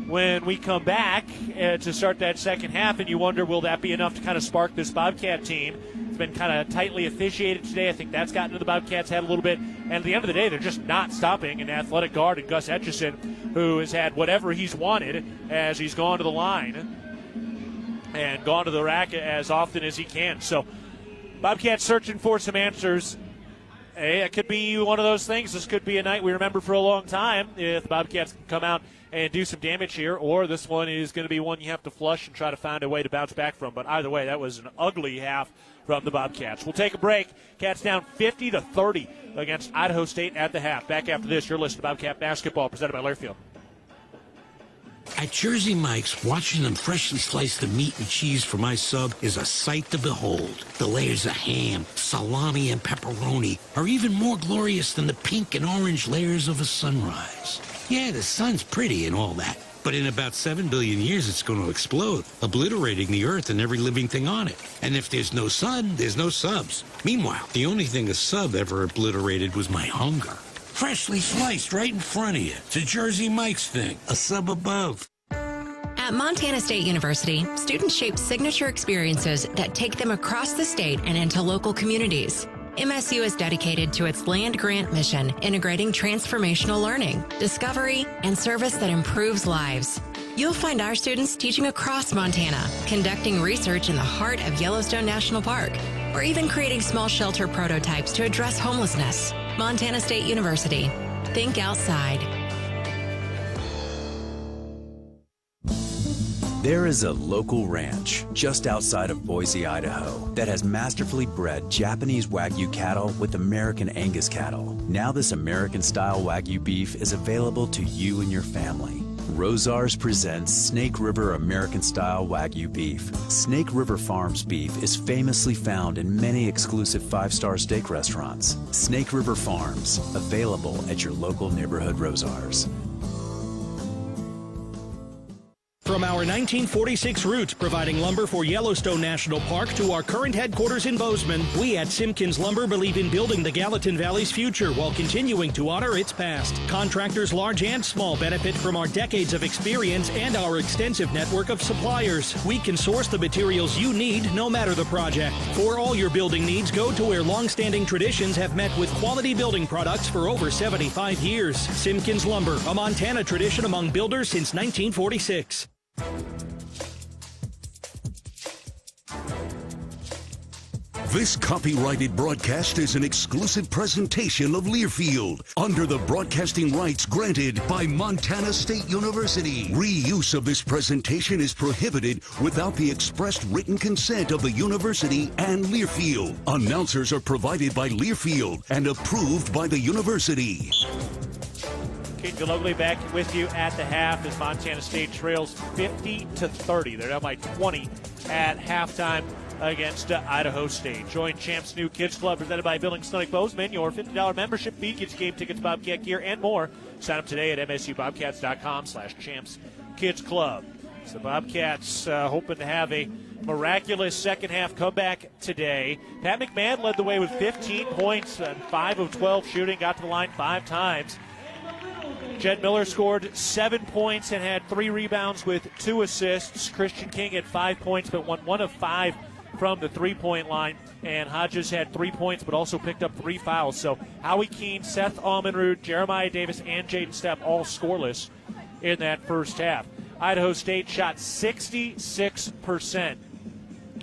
when we come back to start that second half, and you wonder, will that be enough to kind of spark this Bobcat team? It's been kind of tightly officiated today. I think that's gotten to the Bobcats' head a little bit. And at the end of the day, they're just not stopping an athletic guard in Gus Etchison, who has had whatever he's wanted as he's gone to the line and gone to the rack as often as he can. So Bobcats searching for some answers. Hey, it could be one of those things. This could be a night we remember for a long time if the Bobcats can come out and do some damage here, or this one is going to be one you have to flush and try to find a way to bounce back from. But either way, that was an ugly half from the Bobcats. We'll take a break. Cats down 50-30 against Idaho State at the half. Back after this, you're listening to Bobcat Basketball, presented by Learfield. At Jersey Mike's, watching them freshly slice the meat and cheese for my sub is a sight to behold. The layers of ham, salami, and pepperoni are even more glorious than the pink and orange layers of a sunrise. Yeah, the sun's pretty and all that, but in about 7 billion years it's going to explode, obliterating the Earth and every living thing on it. And if there's no sun, there's no subs. Meanwhile, the only thing a sub ever obliterated was my hunger. Freshly sliced right in front of you. It's a Jersey Mike's thing, a sub above. At Montana State University, students shape signature experiences that take them across the state and into local communities. MSU is dedicated to its land-grant mission, integrating transformational learning, discovery, and service that improves lives. You'll find our students teaching across Montana, conducting research in the heart of Yellowstone National Park, or even creating small shelter prototypes to address homelessness. Montana State University. Think outside. There is a local ranch just outside of Boise, Idaho, that has masterfully bred Japanese Wagyu cattle with American Angus cattle. Now this American-style Wagyu beef is available to you and your family. Rosars presents Snake River American-style Wagyu beef. Snake River Farms beef is famously found in many exclusive 5-star steak restaurants. Snake River Farms, available at your local neighborhood Rosars. From our 1946 roots providing lumber for Yellowstone National Park to our current headquarters in Bozeman, we at Simpkins Lumber believe in building the Gallatin Valley's future while continuing to honor its past. Contractors large and small benefit from our decades of experience and our extensive network of suppliers. We can source the materials you need no matter the project. For all your building needs, go to where long-standing traditions have met with quality building products for over 75 years. Simpkins Lumber, a Montana tradition among builders since 1946. This copyrighted broadcast is an exclusive presentation of Learfield under the broadcasting rights granted by Montana State University. Reuse of this presentation is prohibited without the expressed written consent of the university and Learfield. Announcers are provided by Learfield and approved by the university. Keaton Gillogly back with you at the half as Montana State trails 50-30. They're down by 20 at halftime against Idaho State. Join Champs New Kids Club presented by Billings Clinic Bozeman. Your $50 membership fee gets game tickets, Bobcat gear, and more. Sign up today at msubobcats.com/Champs Kids Club. So Bobcats hoping to have a miraculous second half comeback today. Pat McMahon led the way with 15 points and 5 of 12 shooting, got to the line 5 times. Jed Miller scored 7 points and had 3 rebounds with 2 assists. Christian King had 5 points but won 1 of 5 from the three-point line. And Hodges had 3 points but also picked up 3 fouls. So Howie Keene, Seth Almenrud, Jeremiah Davis, and Jaden Stepp all scoreless in that first half. Idaho State shot 66%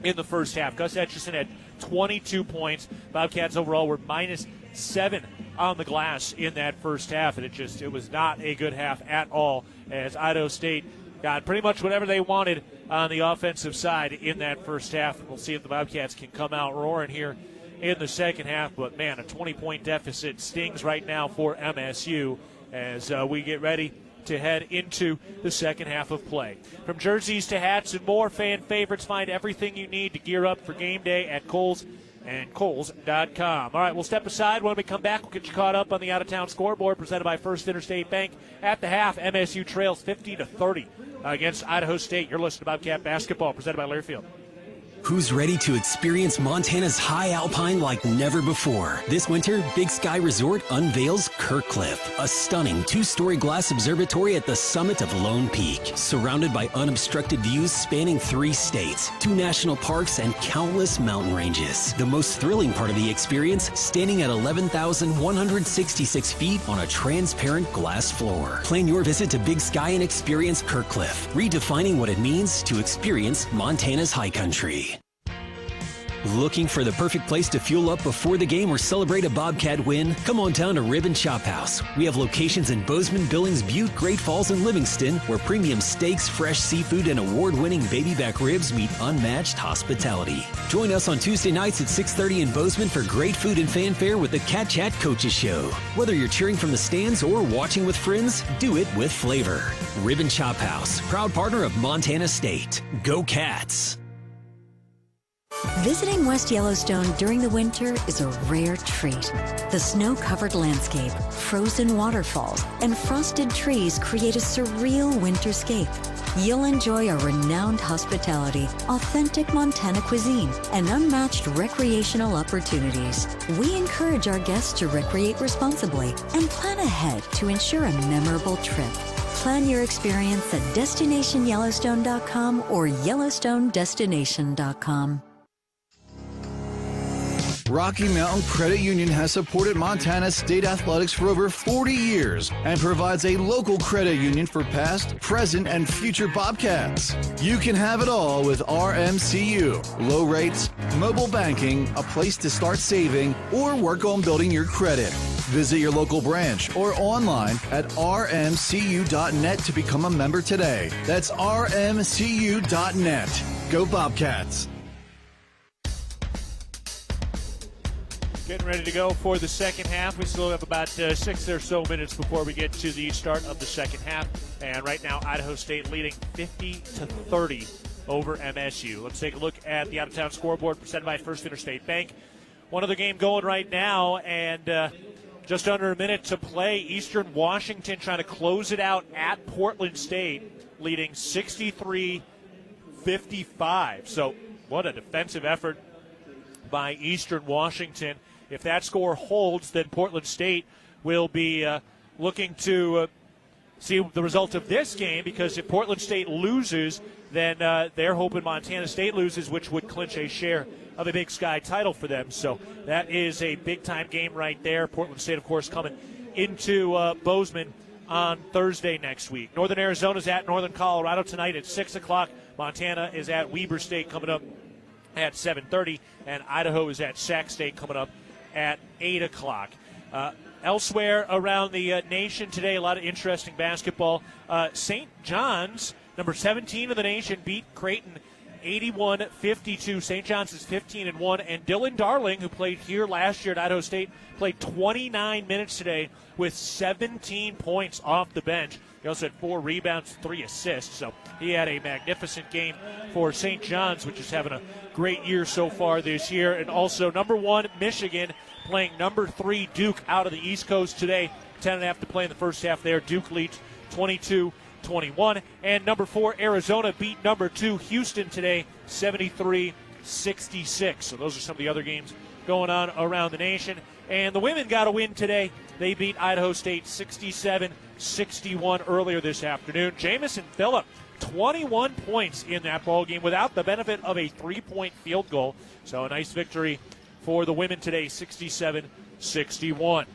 in the first half. Gus Etchison had 22 points. Bobcats overall were -7 on the glass in that first half, and it was not a good half at all as Idaho State got pretty much whatever they wanted on the offensive side in that first half. We'll see if the Bobcats can come out roaring here in the second half, but man, a 20-point deficit stings right now for MSU as we get ready to head into the second half of play. From jerseys to hats and more fan favorites, find everything you need to gear up for game day at Kohl's and Kohl's.com. All right, we'll step aside. When we come back, we'll get you caught up on the out-of-town scoreboard presented by First Interstate Bank. At the half, MSU trails 50-30 against Idaho State. You're listening to Bobcat Basketball presented by Learfield. Who's ready to experience Montana's high alpine like never before? This winter, Big Sky Resort unveils Kirkcliff, a stunning 2-story glass observatory at the summit of Lone Peak, surrounded by unobstructed views spanning 3 states, 2 national parks, and countless mountain ranges. The most thrilling part of the experience, standing at 11,166 feet on a transparent glass floor. Plan your visit to Big Sky and experience Kirkcliff, redefining what it means to experience Montana's high country. Looking for the perfect place to fuel up before the game or celebrate a Bobcat win? Come on down to Rib and Chop House. We have locations in Bozeman, Billings, Butte, Great Falls, and Livingston, where premium steaks, fresh seafood, and award-winning baby back ribs meet unmatched hospitality. Join us on Tuesday nights at 6:30 in Bozeman for great food and fanfare with the Cat Chat Coaches Show. Whether you're cheering from the stands or watching with friends, do it with flavor. Rib and Chop House, proud partner of Montana State. Go Cats! Visiting West Yellowstone during the winter is a rare treat. The snow-covered landscape, frozen waterfalls, and frosted trees create a surreal winterscape. You'll enjoy our renowned hospitality, authentic Montana cuisine, and unmatched recreational opportunities. We encourage our guests to recreate responsibly and plan ahead to ensure a memorable trip. Plan your experience at DestinationYellowstone.com or YellowstoneDestination.com. Rocky Mountain Credit Union has supported Montana State athletics for over 40 years and provides a local credit union for past, present, and future Bobcats. You can have it all with RMCU. Low rates, mobile banking, a place to start saving, or work on building your credit. Visit your local branch or online at rmcu.net to become a member today. That's rmcu.net. Go Bobcats. Getting ready to go for the second half. We still have about 6 or so minutes before we get to the start of the second half. And right now, Idaho State leading 50-30 over MSU. Let's take a look at the out-of-town scoreboard presented by First Interstate Bank. One other game going right now, and just under a minute to play. Eastern Washington trying to close it out at Portland State. leading 63-55. So what a defensive effort by Eastern Washington. If that score holds, then Portland State will be looking to see the result of this game, because if Portland State loses, then they're hoping Montana State loses, which would clinch a share of a Big Sky title for them. So that is a big-time game right there. Portland State, of course, coming into Bozeman on Thursday next week. Northern Arizona's at Northern Colorado tonight at 6 o'clock. Montana is at Weber State coming up at 7:30, and Idaho is at Sac State coming up at 8 o'clock. Elsewhere around the nation today, a lot of interesting basketball. St. John's, number 17 of the nation, beat Creighton 81-52. St. John's is 15-1, and Dylan Darling, who played here last year at Idaho State, played 29 minutes today with 17 points off the bench. He also had 4 rebounds, 3 assists, so he had a magnificent game for St. John's, which is having a great year so far this year. And also number 1, Michigan, playing number 3, Duke, out of the East Coast today. 10.5 to play in the first half there. Duke leads 22-21. And number 4, Arizona, beat number 2, Houston, today, 73-66. So those are some of the other games going on around the nation. And the women got a win today. They beat Idaho State 67-61 earlier this afternoon. Jamison Phillip, 21 points in that ball game without the benefit of a 3-point field goal. So a nice victory for the women today, 67-61.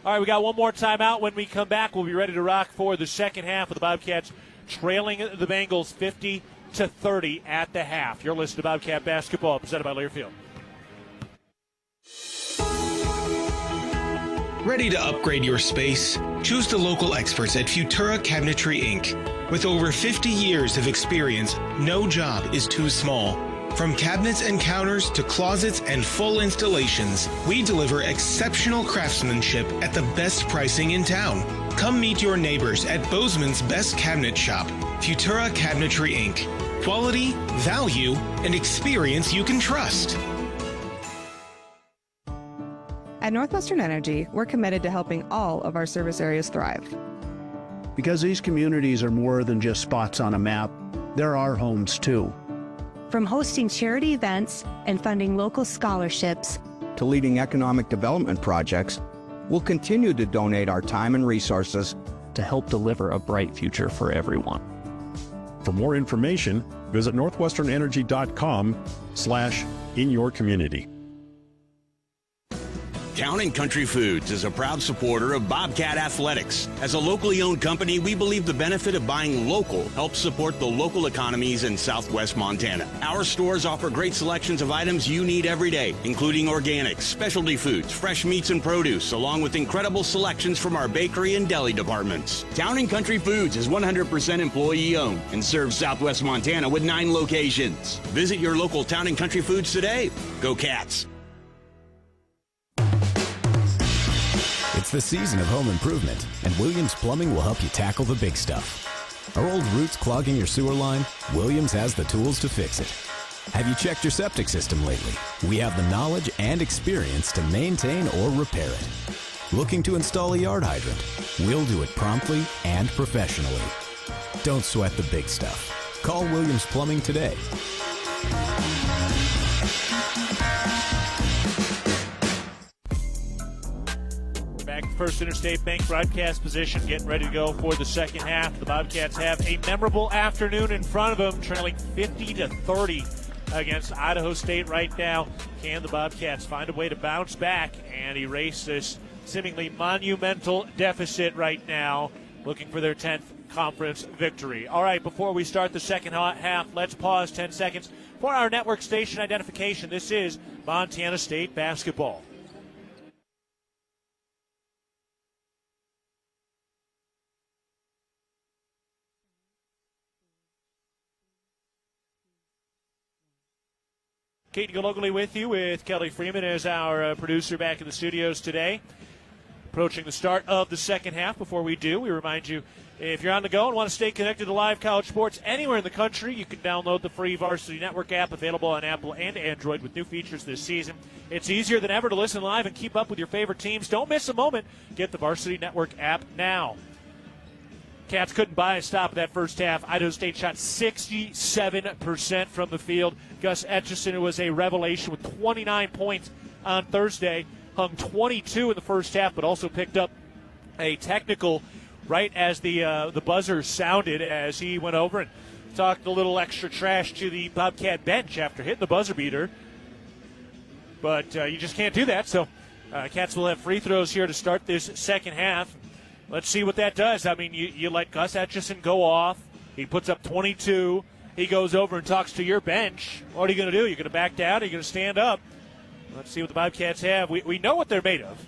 All right, we got one more timeout. When we come back, we'll be ready to rock for the second half, with the Bobcats trailing the Bengals 50-30 at the half. You're listening to Bobcat Basketball, presented by Learfield. Ready to upgrade your space? Choose the local experts at Futura Cabinetry Inc. With over 50 years of experience, no job is too small. From cabinets and counters to closets and full installations, we deliver exceptional craftsmanship at the best pricing in town. Come meet your neighbors at Bozeman's best cabinet shop, Futura Cabinetry Inc. Quality, value, and experience you can trust. At Northwestern Energy, we're committed to helping all of our service areas thrive. Because these communities are more than just spots on a map, they're our homes too. From hosting charity events and funding local scholarships to leading economic development projects, we'll continue to donate our time and resources to help deliver a bright future for everyone. For more information, visit northwesternenergy.com/inyourcommunity. Town & Country Foods is a proud supporter of Bobcat Athletics. As a locally owned company, we believe the benefit of buying local helps support the local economies in southwest Montana. Our stores offer great selections of items you need every day, including organics, specialty foods, fresh meats and produce, along with incredible selections from our bakery and deli departments. Town & Country Foods is 100% employee-owned and serves southwest Montana with 9 locations. Visit your local Town & Country Foods today. Go Cats! It's the season of home improvement, and Williams Plumbing will help you tackle the big stuff. Are old roots clogging your sewer line? Williams has the tools to fix it. Have you checked your septic system lately? We have the knowledge and experience to maintain or repair it. Looking to install a yard hydrant? We'll do it promptly and professionally. Don't sweat the big stuff. Call Williams Plumbing today. First Interstate Bank broadcast position, getting ready to go for the second half. The Bobcats have a memorable afternoon in front of them, trailing 50-30 against Idaho State right now. Can the Bobcats find a way to bounce back and erase this seemingly monumental deficit right now, looking for their 10th conference victory? All right, before we start the second half, let's pause 10 seconds for our network station identification. This is Montana State basketball. Keaton Gillogly with you, with Kelly Freeman as our producer back in the studios today. Approaching the start of the second half. Before we do, we remind you, if you're on the go and want to stay connected to live college sports anywhere in the country, you can download the free Varsity Network app, available on Apple and Android with new features this season. It's easier than ever to listen live and keep up with your favorite teams. Don't miss a moment. Get the Varsity Network app now. Cats couldn't buy a stop in that first half. Idaho State shot 67% from the field. Gus Etchison, who was a revelation with 29 points on Thursday, hung 22 in the first half, but also picked up a technical right as the buzzer sounded as he went over and talked a little extra trash to the Bobcat bench after hitting the buzzer beater. But you just can't do that, so Cats will have free throws here to start this second half. Let's see what that does. I mean, you let Gus Etchison go off. He puts up 22. He goes over and talks to your bench. What are you going to do? You're going to back down? Are you going to stand up? Let's see what the Bobcats have. We know what they're made of.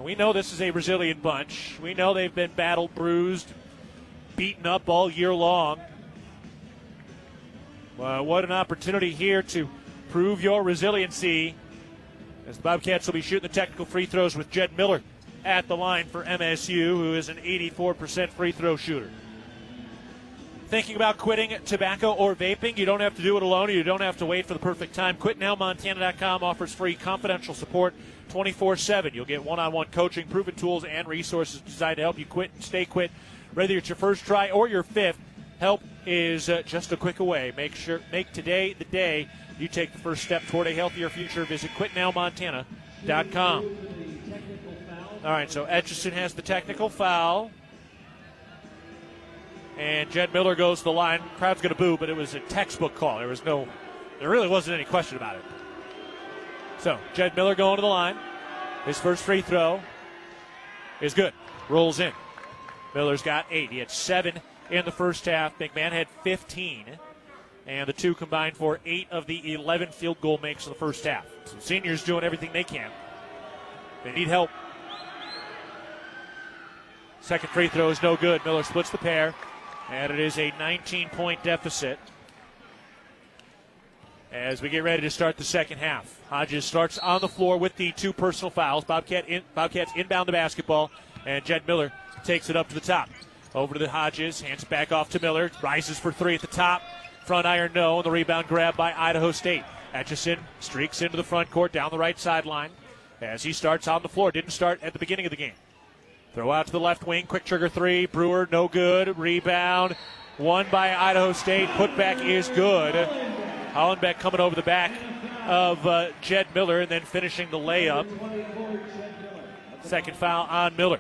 We know this is a resilient bunch. We know they've been battle bruised, beaten up all year long. What an opportunity here to prove your resiliency, as the Bobcats will be shooting the technical free throws with Jed Miller at the line for MSU, who is an 84% free throw shooter. Thinking about quitting tobacco or vaping? You don't have to do it alone. You don't have to wait for the perfect time. QuitNowMontana.com offers free confidential support 24/7. You'll get one-on-one coaching, proven tools, and resources designed to help you quit and stay quit. Whether it's your first try or your fifth, help is just a click away. Make today the day you take the first step toward a healthier future. Visit QuitNowMontana.com. All right, so Etchison has the technical foul. And Jed Miller goes to the line. Crowd's going to boo, but it was a textbook call. There really wasn't any question about it. So, Jed Miller going to the line. His first free throw is good. Rolls in. Miller's got 8. He had 7 in the first half. McMahon had 15. And the two combined for 8 of the 11 field goal makes in the first half. So, seniors doing everything they can. They need help. Second free throw is no good. Miller splits the pair. And it is a 19-point deficit as we get ready to start the second half. Hodges starts on the floor with the 2 personal fouls. Bobcats inbound the basketball, and Jed Miller takes it up to the top. Over to the Hodges, hands it back off to Miller. Rises for 3 at the top. Front iron no, and the rebound grab by Idaho State. Etchison streaks into the front court down the right sideline as he starts on the floor. Didn't start at the beginning of the game. Throw out to the left wing, quick trigger 3. Brewer, no good. Rebound, won by Idaho State. Putback is good. Hollenbeck coming over the back of Jed Miller and then finishing the layup. Second foul on Miller.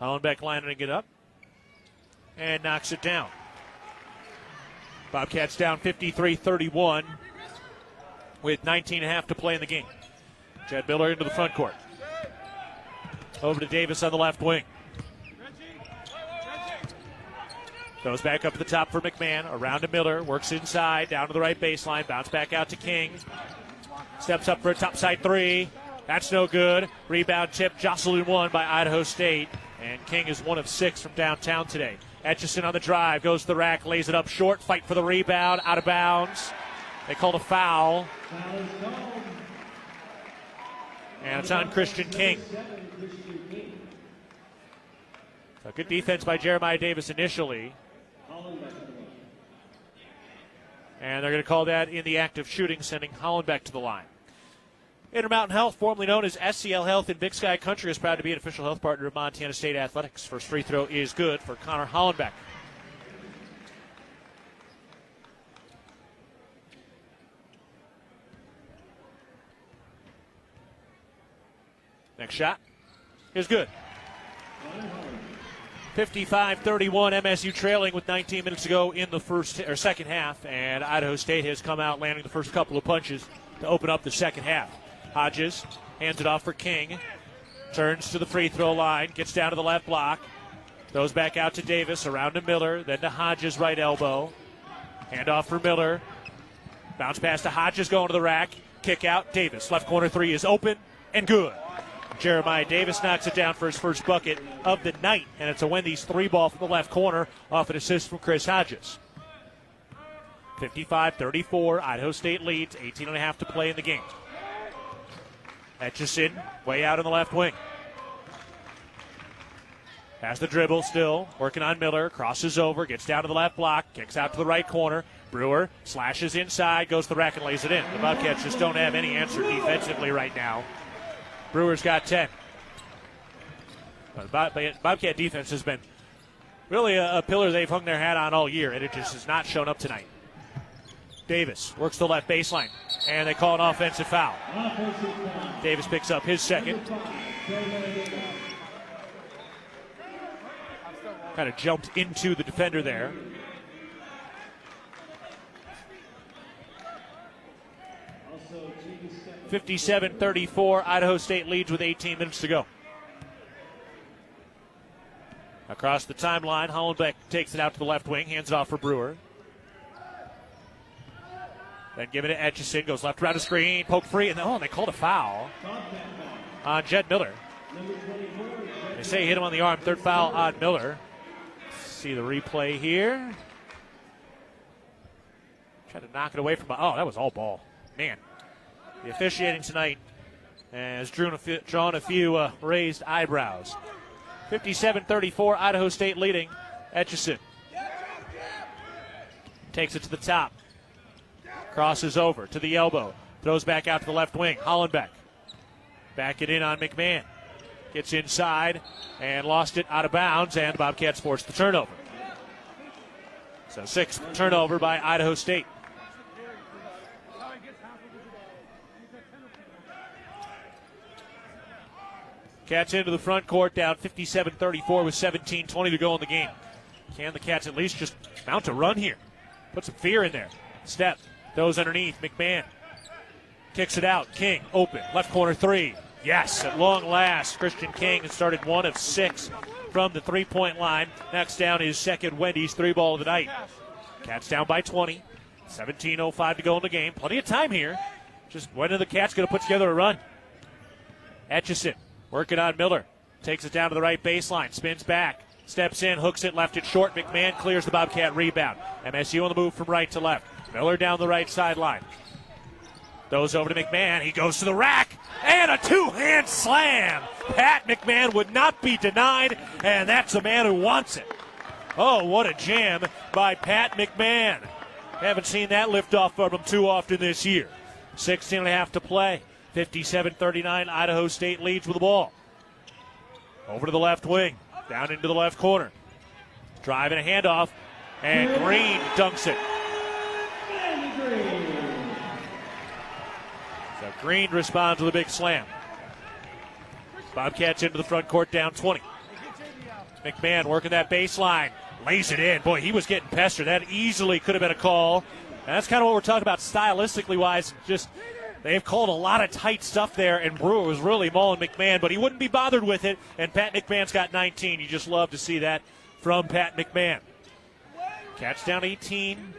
Hollenbeck lining it up and knocks it down. Bobcats down 53-31 with 19.5 to play in the game. Jed Miller into the front court. Over to Davis on the left wing. Goes back up to the top for McMahon. Around to Miller. Works inside. Down to the right baseline. Bounce back out to King. Steps up for a topside 3. That's no good. Rebound tip. Jostled one by Idaho State. And King is 1 of 6 from downtown today. Etchison on the drive, goes to the rack, lays it up short, fight for the rebound, out of bounds. They called a foul. And it's on Christian King. So good defense by Jeremiah Davis initially. And they're going to call that in the act of shooting, sending Hollenbeck to the line. Intermountain Health, formerly known as SCL Health in Big Sky Country, is proud to be an official health partner of Montana State Athletics. First free throw is good for Connor Hollenbeck. Next shot is good. 55-31, MSU trailing with 19 minutes to go in the second half, and Idaho State has come out landing the first couple of punches to open up the second half. Hodges hands it off for King. Turns to the free throw line. Gets down to the left block. Throws back out to Davis. Around to Miller. Then to Hodges' right elbow. Hand off for Miller. Bounce pass to Hodges going to the rack. Kick out. Davis. Left corner 3 is open and good. Jeremiah Davis knocks it down for his first bucket of the night. And it's a Wendy's 3-ball from the left corner off an assist from Chris Hodges. 55-34. Idaho State leads. 18.5 to play in the game. Etchison way out on the left wing. Has the dribble still, working on Miller, crosses over, gets down to the left block, kicks out to the right corner. Brewer slashes inside, goes to the rack and lays it in. The Bobcats just don't have any answer defensively right now. Brewer's got 10. But Bobcat defense has been really a pillar they've hung their hat on all year, and it just has not shown up tonight. Davis works the left baseline, and they call an offensive foul. Davis picks up his second. Kind of jumped into the defender there. Also, 57-34, Idaho State leads with 18 minutes to go. Across the timeline, Hollenbeck takes it out to the left wing, hands it off for Brewer. Then give it to Etchison, goes left around the screen, poke free, and they called a foul on Jed Miller. They say he hit him on the arm, third foul on Miller. See the replay here. Tried to knock it away from, that was all ball. Man, the officiating tonight has drawn a few raised eyebrows. 57-34, Idaho State leading. Etchison takes it to the top. Crosses over to the elbow. Throws back out to the left wing. Hollenbeck. Back it in on McMahon. Gets inside and lost it out of bounds, and the Bobcats forced the turnover. So sixth turnover by Idaho State. Cats into the front court, down 57-34 with 17:20 to go in the game. Can the Cats at least just mount a run here? Put some fear in there. Step, throws underneath, McMahon. Kicks it out, King, open, left corner three. Yes, at long last, Christian King has started 1 of 6 from the three-point line. Knocks down his second Wendy's 3-ball of the night. Cats down by 20. 17:05 to go in the game. Plenty of time here. Just when are the Cats going to put together a run? Etchison working on Miller. Takes it down to the right baseline. Spins back. Steps in. Hooks it. Left it short. McMahon clears the Bobcat rebound. MSU on the move from right to left. Miller down the right sideline. Throws over to McMahon. He goes to the rack. And a two-hand slam. Pat McMahon would not be denied. And that's the man who wants it. Oh, what a jam by Pat McMahon. Haven't seen that lift off from him too often this year. 16.5 to play. 57-39, Idaho State leads with the ball. Over to the left wing, down into the left corner. Driving a handoff, and Green dunks it. So Green responds with a big slam. Bobcats into the front court, down 20. McMahon working that baseline, lays it in. Boy, he was getting pestered. That easily could have been a call. And that's kind of what we're talking about stylistically wise. Just they've called a lot of tight stuff there, and Brewer was really mauling McMahon, but he wouldn't be bothered with it, and Pat McMahon's got 19. You just love to see that from Pat McMahon. Cats down 18.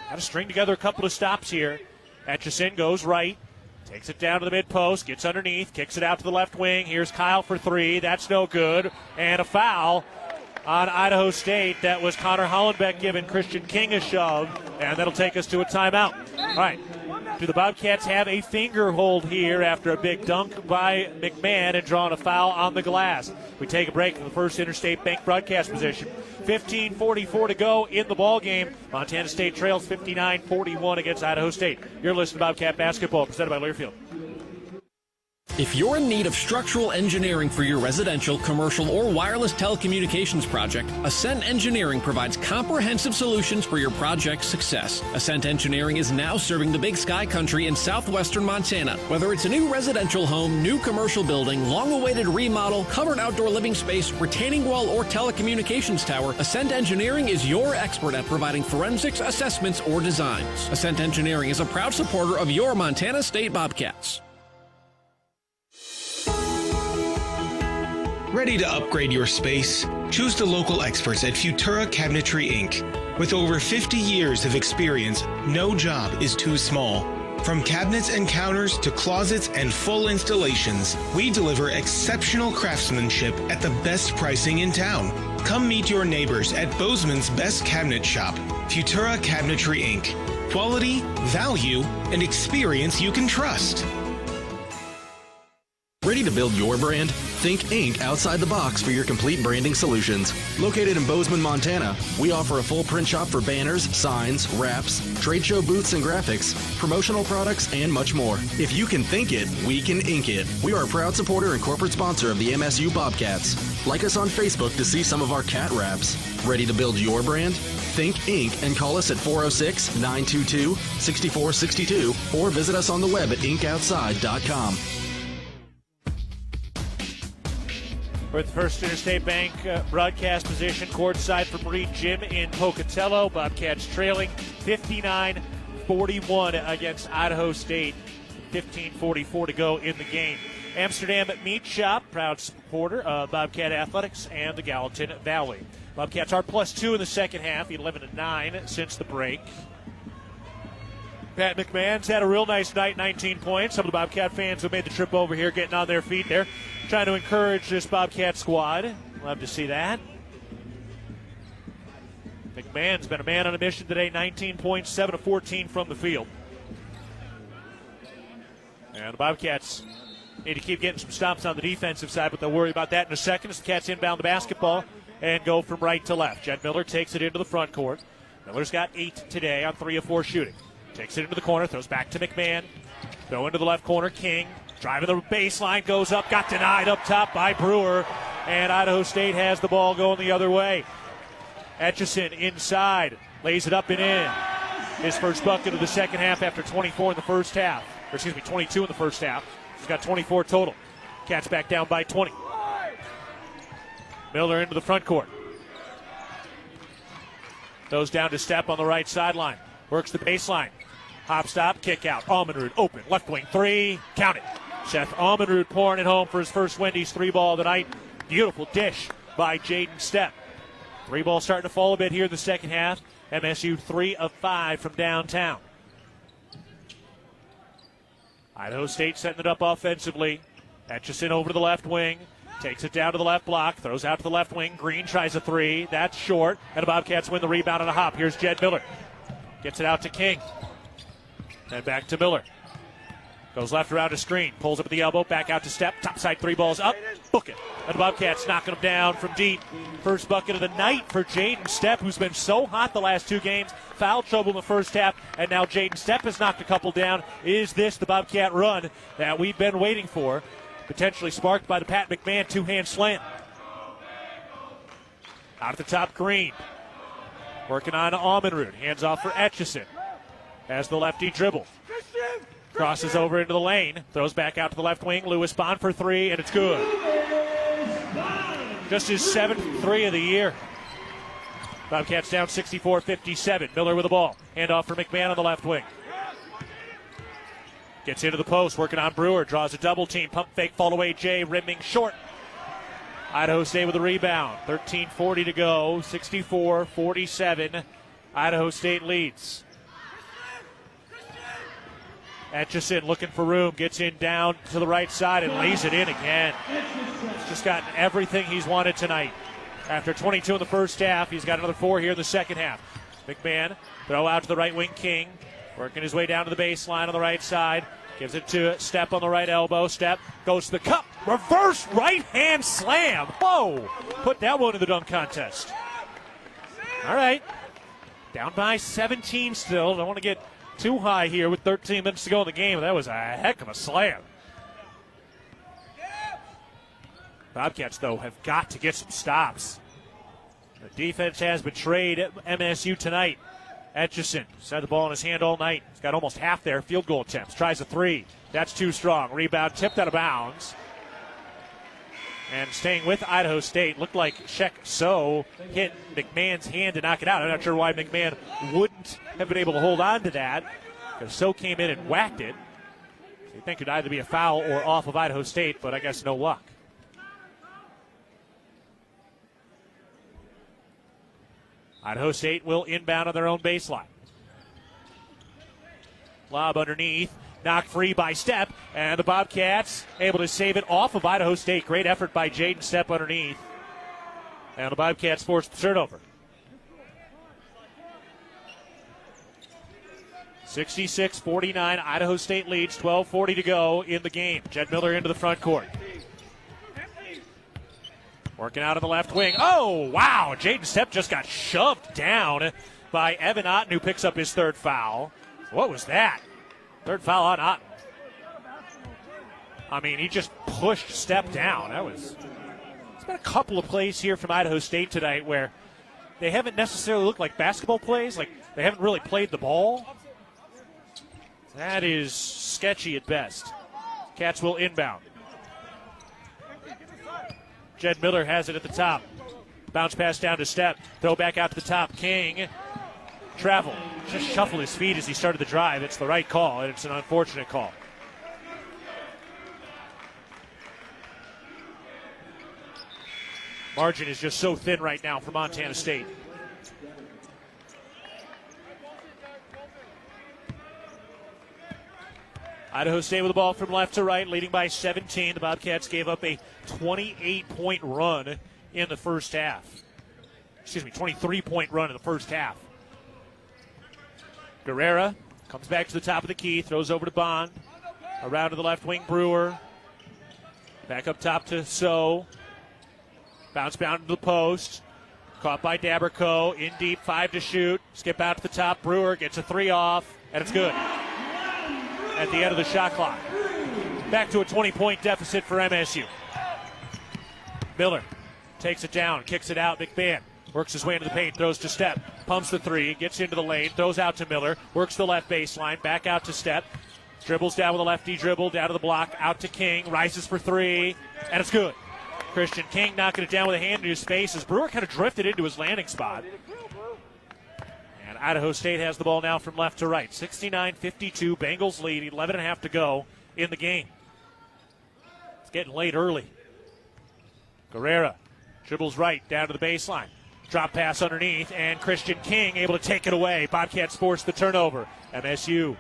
Got to string together a couple of stops here. Etchison goes right, takes it down to the mid-post, gets underneath, kicks it out to the left wing. Here's Kyle for three. That's no good. And a foul on Idaho State. That was Connor Hollenbeck giving Christian King a shove, and that'll take us to a timeout. All right. Do the Bobcats have a finger hold here after a big dunk by McMahon and drawing a foul on the glass? We take a break from the First Interstate Bank broadcast position. 15:44 to go in the ball game. Montana State trails 59-41 against Idaho State. You're listening to Bobcat Basketball, presented by Learfield. If you're in need of structural engineering for your residential, commercial, or wireless telecommunications project, Ascent Engineering provides comprehensive solutions for your project's success. Ascent Engineering is now serving the Big Sky Country in southwestern Montana. Whether it's a new residential home, new commercial building, long-awaited remodel, covered outdoor living space, retaining wall, or telecommunications tower, Ascent Engineering is your expert at providing forensics, assessments, or designs. Ascent Engineering is a proud supporter of your Montana State Bobcats. Ready to upgrade your space? Choose the local experts at Futura Cabinetry Inc. With over 50 years of experience, no job is too small. From cabinets and counters to closets and full installations, we deliver exceptional craftsmanship at the best pricing in town. Come meet your neighbors at Bozeman's best cabinet shop, Futura Cabinetry Inc. Quality, value, and experience you can trust. Ready to build your brand? Think Inc. outside the box for your complete branding solutions. Located in Bozeman, Montana, we offer a full print shop for banners, signs, wraps, trade show booths and graphics, promotional products, and much more. If you can think it, we can ink it. We are a proud supporter and corporate sponsor of the MSU Bobcats. Like us on Facebook to see some of our cat wraps. Ready to build your brand? Think Inc. and call us at 406-922-6462 or visit us on the web at inkoutside.com. We're at the First Interstate Bank broadcast position, courtside from Reed Gym in Pocatello. Bobcats trailing 59-41 against Idaho State. 15:44 to go in the game. Amsterdam Meat Shop, proud supporter of Bobcat Athletics and the Gallatin Valley. Bobcats are +2 in the second half, 11-9 since the break. Pat McMahon's had a real nice night, 19 points. Some of the Bobcat fans who made the trip over here getting on their feet there, trying to encourage this Bobcat squad. Love to see that. McMahon's been a man on a mission today, 19 points, 7 of 14 from the field. And the Bobcats need to keep getting some stops on the defensive side, but they'll worry about that in a second as the Cats inbound the basketball and go from right to left. Jed Miller takes it into the front court. Miller's got 8 today on 3 of 4 shooting. Takes it into the corner, throws back to McMahon. Throw into the left corner, King. Driving the baseline, goes up, got denied up top by Brewer. And Idaho State has the ball going the other way. Etchison inside, lays it up and in. His first bucket of the second half after 24 in the first half. 22 in the first half. He's got 24 total. Cats back down by 20. Miller into the front court. Goes down to Step on the right sideline. Works the baseline. Hop stop, kick out. Almenrud open. Left wing three. Count it. Seth Almenrud pouring it home for his first Wendy's 3-ball tonight. Beautiful dish by Jaden Stepp. 3-ball starting to fall a bit here in the second half. MSU 3 of 5 from downtown. Idaho State setting it up offensively. Etchison over to the left wing. Takes it down to the left block. Throws out to the left wing. Green tries a 3. That's short. And the Bobcats win the rebound on a hop. Here's Jed Miller. Gets it out to King. And back to Miller. Goes left around a screen. Pulls up at the elbow. Back out to Step. Topside 3 balls up. Book it. And the Bobcats knocking them down from deep. First bucket of the night for Jaden Stepp, who's been so hot the last 2 games. Foul trouble in the first half. And now Jaden Stepp has knocked a couple down. Is this the Bobcat run that we've been waiting for? Potentially sparked by the Pat McMahon 2-hand slam. Out at the top, Green. Working on Almenrud. Hands off for Etchison. As the lefty dribble. Crosses over into the lane. Throws back out to the left wing. Lewis Bond for 3, and it's good. Just his 7th 3 of the year. Bobcats down 64-57. Miller with the ball. Handoff for McMahon on the left wing. Gets into the post, working on Brewer. Draws a double team. Pump fake, fall away Jay. Rimming short. Idaho State with a rebound. 13:40 to go. 64-47. Idaho State leads. Etchison looking for room. Gets in down to the right side and lays it in again. He's just gotten everything he's wanted tonight. After 22 in the first half, he's got another 4 here in the second half. McMahon, throw out to the right wing, King. Working his way down to the baseline on the right side. Gives it to Step on the right elbow. Step goes to the cup. Reverse right-hand slam. Whoa! Put that one in the dunk contest. All right. Down by 17 still. Don't want to get too high here with 13 minutes to go in the game. That was a heck of a slam. Bobcats, though, have got to get some stops. The defense has betrayed MSU tonight. Etchison has had the ball in his hand all night. He's got almost half their field goal attempts. Tries a 3. That's too strong. Rebound tipped out of bounds. And staying with Idaho State, looked like Shek So hit McMahon's hand to knock it out. I'm not sure why McMahon wouldn't have been able to hold on to that, because So came in and whacked it. So you think it'd either be a foul or off of Idaho State, but I guess no luck. Idaho State will inbound on their own baseline. Lob underneath. Knocked free by Stepp. And the Bobcats able to save it off of Idaho State. Great effort by Jaden Stepp underneath. And the Bobcats force the turnover. 66-49. Idaho State leads. 12:40 to go in the game. Jed Miller into the front court. Working out of the left wing. Oh, wow. Jaden Stepp just got shoved down by Evan Otten, who picks up his third foul. What was that? Third foul on Otten. I mean, he just pushed Stepp down. There's been a couple of plays here from Idaho State tonight where they haven't necessarily looked like basketball plays, like they haven't really played the ball. That is sketchy at best. Cats will inbound. Jed Miller has it at the top. Bounce pass down to Stepp. Throw back out to the top. King. Travel. Just shuffle his feet as he started the drive. It's the right call, and it's an unfortunate call. Margin is just so thin right now for Montana State. Idaho State with the ball from left to right, leading by 17. The Bobcats gave up a 28-point run in the first half. 23-point run in the first half. Guerrera comes back to the top of the key, throws over to Bond. Around to the left wing, Brewer. Back up top to So. Bounce down to the post. Caught by Daberco. In deep, 5 to shoot. Skip out to the top. Brewer gets a 3 off, and it's good. At the end of the shot clock. Back to a 20-point deficit for MSU. Miller takes it down, kicks it out. McMahon works his way into the paint, throws to Stepp, pumps the 3, gets into the lane, throws out to Miller, works the left baseline, back out to Stepp, dribbles down with a lefty dribble, down to the block, out to King, rises for 3, and it's good. Christian King knocking it down with a hand in his face as Brewer kind of drifted into his landing spot. And Idaho State has the ball now from left to right. 69-52, Bengals lead, 11.5 to go in the game. It's getting late early. Guerrera dribbles right down to the baseline. Drop pass underneath, and Christian King able to take it away. Bobcats force the turnover. MSU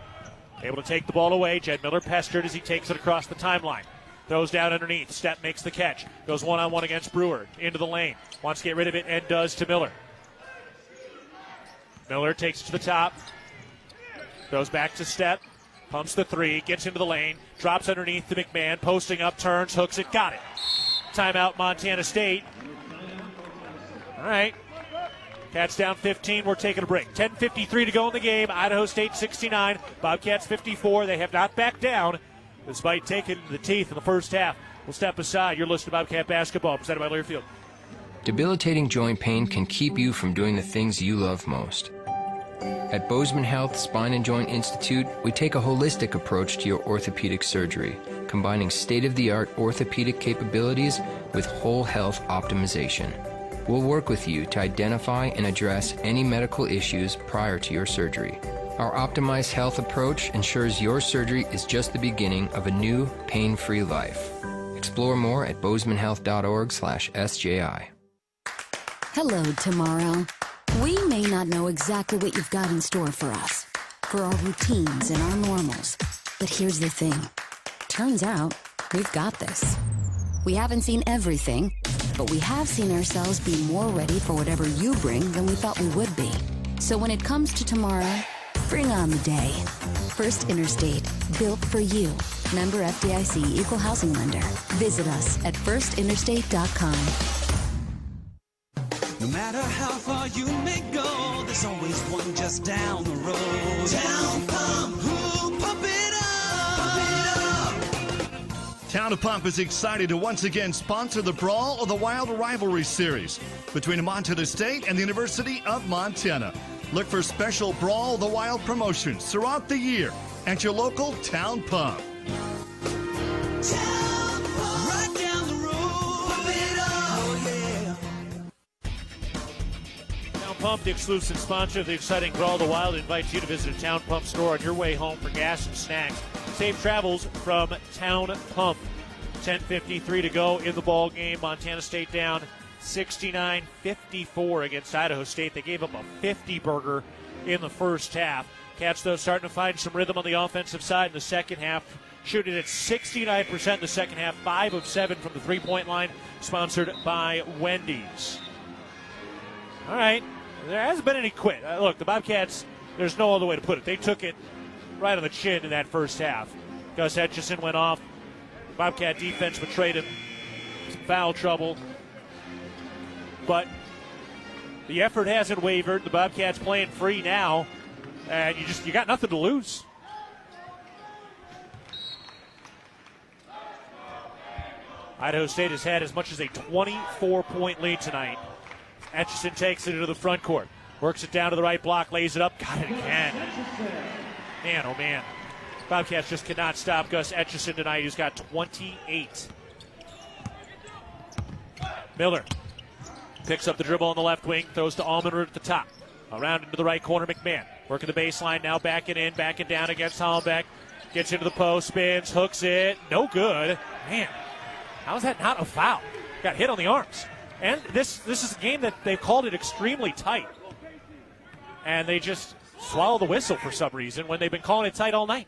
able to take the ball away. Jed Miller pestered as he takes it across the timeline. Throws down underneath. Stepp makes the catch. Goes one-on-one against Brewer. Into the lane. Wants to get rid of it and does to Miller. Miller takes it to the top. Goes back to Stepp. Pumps the 3. Gets into the lane. Drops underneath to McMahon. Posting up. Turns. Hooks it. Got it. Timeout Montana State. All right. Cats down 15. We're taking a break. 10:53 to go in the game. Idaho State 69. Bobcats 54. They have not backed down despite taking the teeth in the first half. We'll step aside. You're listening to Bobcat Basketball, presented by Learfield. Debilitating joint pain can keep you from doing the things you love most. At Bozeman Health Spine and Joint Institute, we take a holistic approach to your orthopedic surgery, combining state-of-the-art orthopedic capabilities with whole health optimization. We'll work with you to identify and address any medical issues prior to your surgery. Our optimized health approach ensures your surgery is just the beginning of a new, pain-free life. Explore more at bozemanhealth.org/SJI. Hello, tomorrow. We may not know exactly what you've got in store for us, for our routines and our normals. But here's the thing. Turns out, we've got this. We haven't seen everything, but we have seen ourselves be more ready for whatever you bring than we thought we would be. So when it comes to tomorrow, bring on the day. First Interstate, built for you. Member FDIC, Equal Housing Lender. Visit us at firstinterstate.com. No matter how far you may go, there's always one just down the road. Town Pump, who pump it up, Town of Pump is excited to once again sponsor the Brawl of the Wild Rivalry Series between Montana State and the University of Montana. Look for special Brawl of the Wild promotions throughout the year at your local Town Pump. Town Pump, right down the road, pump it up, oh yeah. Town Pump, the exclusive sponsor of the exciting Brawl of the Wild, invites you to visit a Town Pump store on your way home for gas and snacks. Safe travels from Town Pump. 10:53 to go in the ball game. Montana State down 69-54 against Idaho State. They gave up a 50-burger in the first half. Cats, though, starting to find some rhythm on the offensive side in the second half. Shooting at 69% in the second half, 5 of 7 from the three-point line, sponsored by Wendy's. All right, there hasn't been any quit. Look, the Bobcats, there's no other way to put it. They took it right on the chin in that first half. Gus Etchison went off. The Bobcat defense betrayed him. Some foul trouble. but the effort hasn't wavered. The Bobcats playing free now, and you got nothing to lose. Idaho State has had as much as a 24-point lead tonight. Etchison takes it into the front court. Works it down to the right block, lays it up, got it again. Man, oh man. Bobcats just cannot stop Gus Etchison tonight. He's got 28. Miller picks up the dribble on the left wing, throws to Almenrud at the top. Around into the right corner, McMahon. Working the baseline now, backing down against Hollenbeck. Gets into the post, spins, hooks it. No good. Man, how is that not a foul? Got hit on the arms. And this is a game that they've called it extremely tight. And they just swallow the whistle for some reason when they've been calling it tight all night.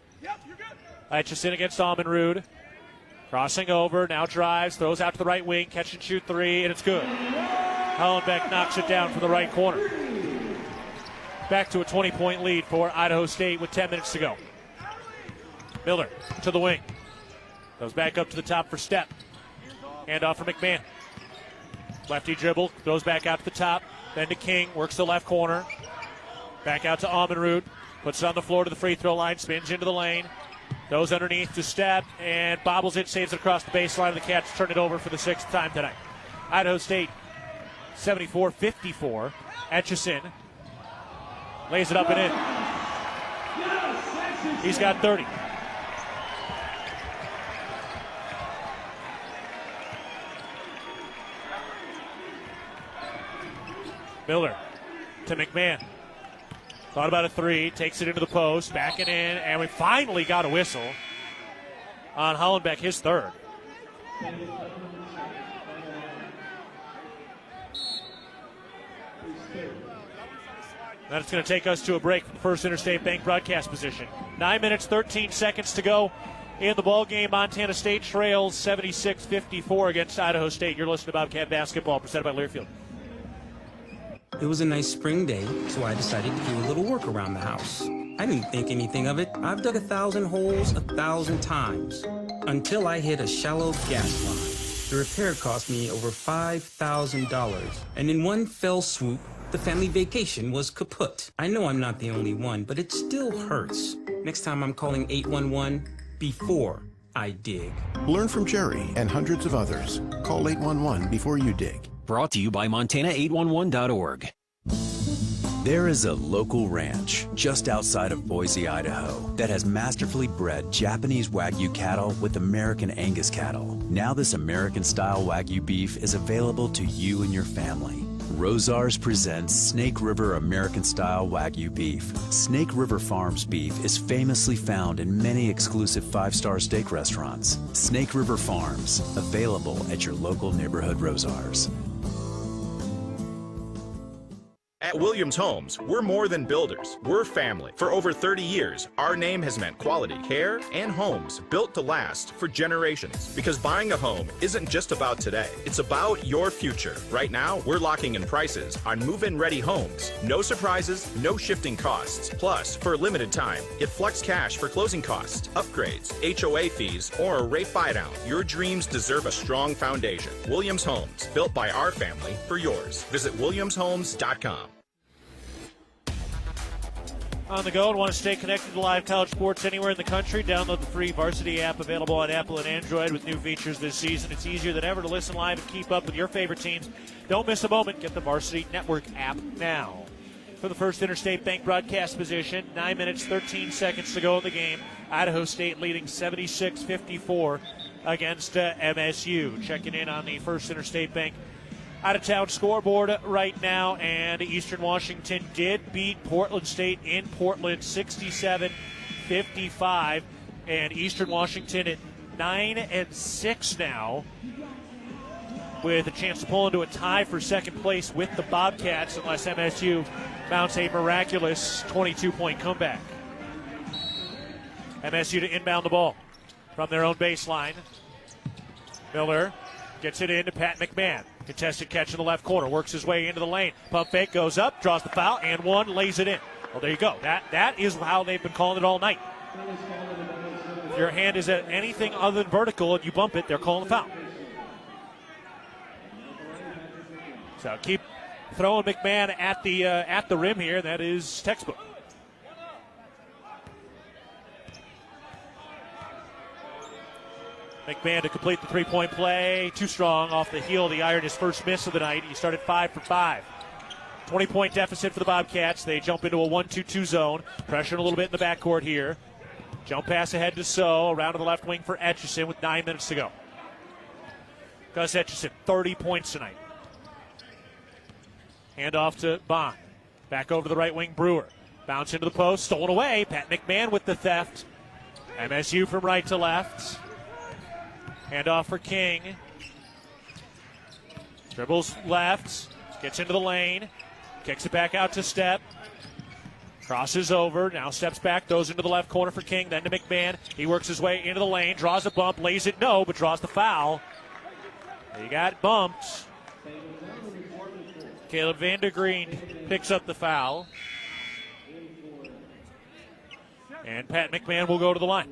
Etchison against Almenrud. Crossing over, now drives, throws out to the right wing, catch and shoot three, and it's good. Hollenbeck knocks it down from the right corner. Back to a 20-point lead for Idaho State with 10 minutes to go. Miller to the wing. Goes back up to the top for Stepp. Hand off for McMahon. Lefty dribble, throws back out to the top. Then to King, works the left corner. Back out to Almenrud. Puts it on the floor to the free throw line, spins into the lane. Goes underneath to Stepp and bobbles it, saves it across the baseline. The Cats turn it over for the 6th time tonight. Idaho State 74-54. Etchison lays it up and in. He's got 30. Miller to McMahon. Thought about a three, takes it into the post, backing in, and we finally got a whistle on Hollenbeck, his third. That's going to take us to a break from the First Interstate Bank broadcast position. 9 minutes, 13 seconds to go in the ball game. Montana State trails 76-54 against Idaho State. You're listening to Bobcat Basketball, presented by Learfield. It was a nice spring day, so I decided to do a little work around the house. I didn't think anything of it. I've dug 1,000 holes 1,000 times until I hit a shallow gas line. The repair cost me over $5,000, and in one fell swoop, the family vacation was kaput. I know I'm not the only one, but it still hurts. Next time I'm calling 811 before I dig. Learn from Jerry and hundreds of others. Call 811 before you dig. Brought to you by Montana811.org. There is a local ranch just outside of Boise, Idaho, that has masterfully bred Japanese Wagyu cattle with American Angus cattle. Now this American-style Wagyu beef is available to you and your family. Rosars presents Snake River American-style Wagyu beef. Snake River Farms beef is famously found in many exclusive 5-star steak restaurants. Snake River Farms, available at your local neighborhood Rosars. At Williams Homes, we're more than builders. We're family. For over 30 years, our name has meant quality, care, and homes built to last for generations. Because buying a home isn't just about today. It's about your future. Right now, we're locking in prices on move-in ready homes. No surprises, no shifting costs. Plus, for a limited time, get flex cash for closing costs, upgrades, HOA fees, or a rate buydown. Your dreams deserve a strong foundation. Williams Homes, built by our family for yours. Visit williamshomes.com. On the go and want to stay connected to live college sports anywhere in the country? Download the free Varsity app available on Apple and Android with new features this season. It's easier than ever to listen live and keep up with your favorite teams. Don't miss a moment. Get the Varsity Network app now. For the First Interstate Bank broadcast position, 9 minutes, 13 seconds to go in the game. Idaho State leading 76-54 against MSU. Checking in on the First Interstate Bank out-of-town scoreboard right now, and Eastern Washington did beat Portland State in Portland 67-55, and Eastern Washington at 9-6 now, with a chance to pull into a tie for second place with the Bobcats unless MSU mounts a miraculous 22-point comeback. MSU to inbound the ball from their own baseline. Miller gets it in to Pat McMahon. Contested catch in the left corner. Works his way into the lane. Pump fake goes up. Draws the foul. And one. Lays it in. Well, there you go. That is how they've been calling it all night. If your hand is at anything other than vertical and you bump it, they're calling the foul. So keep throwing McMahon at the rim here. That is textbook. McMahon to complete the three-point play. Too strong off the heel of the iron. His first miss of the night. He started 5 for 5. 20-point deficit for the Bobcats. They jump into a 1-2-2 zone. Pressuring a little bit in the backcourt here. Jump pass ahead to So. Around to the left wing for Etchison with 9 minutes to go. Gus Etchison, 30 points tonight. Hand off to Bond. Back over to the right wing, Brewer. Bounce into the post, stolen away. Pat McMahon with the theft. MSU from right to left. Hand off for King. Dribbles left. Gets into the lane. Kicks it back out to Step. Crosses over. Now steps back. Goes into the left corner for King. Then to McMahon. He works his way into the lane. Draws a bump. Lays it no, but draws the foul. He got bumped. Caleb Vandergreen picks up the foul. And Pat McMahon will go to the line.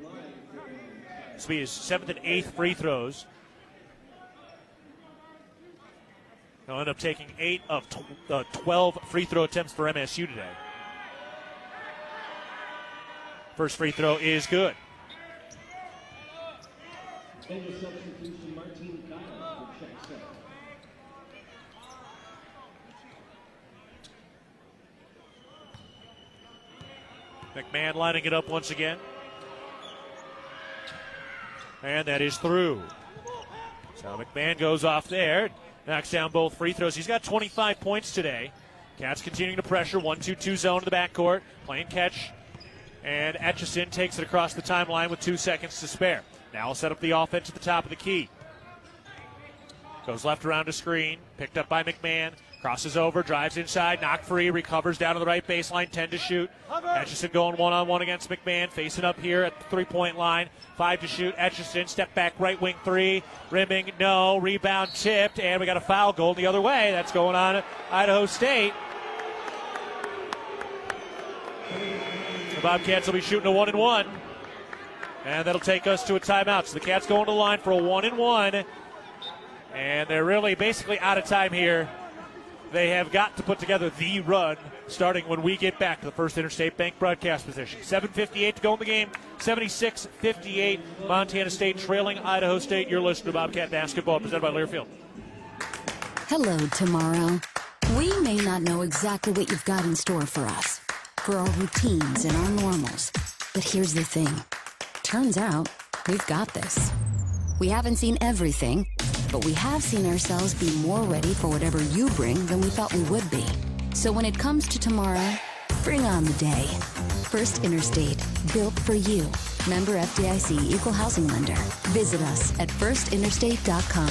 This will be his 7th and 8th free throws. He'll end up taking 8 of 12 free throw attempts for MSU today. First free throw is good. McMahon lining it up once again. And that is through. So McMahon goes off there, knocks down both free throws. He's got 25 points today. Cats continuing to pressure, 1-2-2 zone in the backcourt. Playing catch, and Etchison takes it across the timeline with 2 seconds to spare. Now he'll set up the offense at the top of the key. Goes left around to screen, picked up by McMahon. Crosses over, drives inside, knocked free, recovers down to the right baseline, 10 to shoot. Etchison going one-on-one against McMahon, facing up here at the three-point line. 5 to shoot. Etchison, step back, right wing three. Rimming, no. Rebound tipped, and we got a foul goal the other way. That's going on at Idaho State. The Bobcats will be shooting a 1-and-1. And that'll take us to a timeout. So the Cats going to the line for a 1-and-1. And they're really basically out of time here. They have got to put together the run starting when we get back to the First Interstate Bank broadcast position. 7:58 to go in the game. 76-58. Montana State trailing Idaho State. You're listening to Bobcat Basketball presented by Learfield. Hello, tomorrow. We may not know exactly what you've got in store for us, for our routines and our normals. But here's the thing. Turns out, we've got this. We haven't seen everything, but we have seen ourselves be more ready for whatever you bring than we thought we would be. So when it comes to tomorrow, bring on the day. First Interstate, built for you. Member FDIC, Equal Housing Lender. Visit us at firstinterstate.com.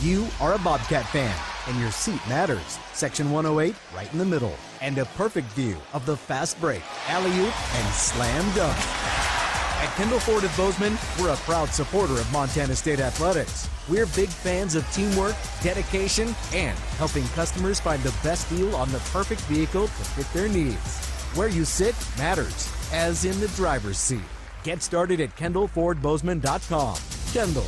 You are a Bobcat fan, and your seat matters. Section 108, right in the middle. And a perfect view of the fast break, alley-oop, and slam dunk. At Kendall Ford of Bozeman, we're a proud supporter of Montana State Athletics. We're big fans of teamwork, dedication, and helping customers find the best deal on the perfect vehicle to fit their needs. Where you sit matters, as in the driver's seat. Get started at KendallFordBozeman.com. Kendall,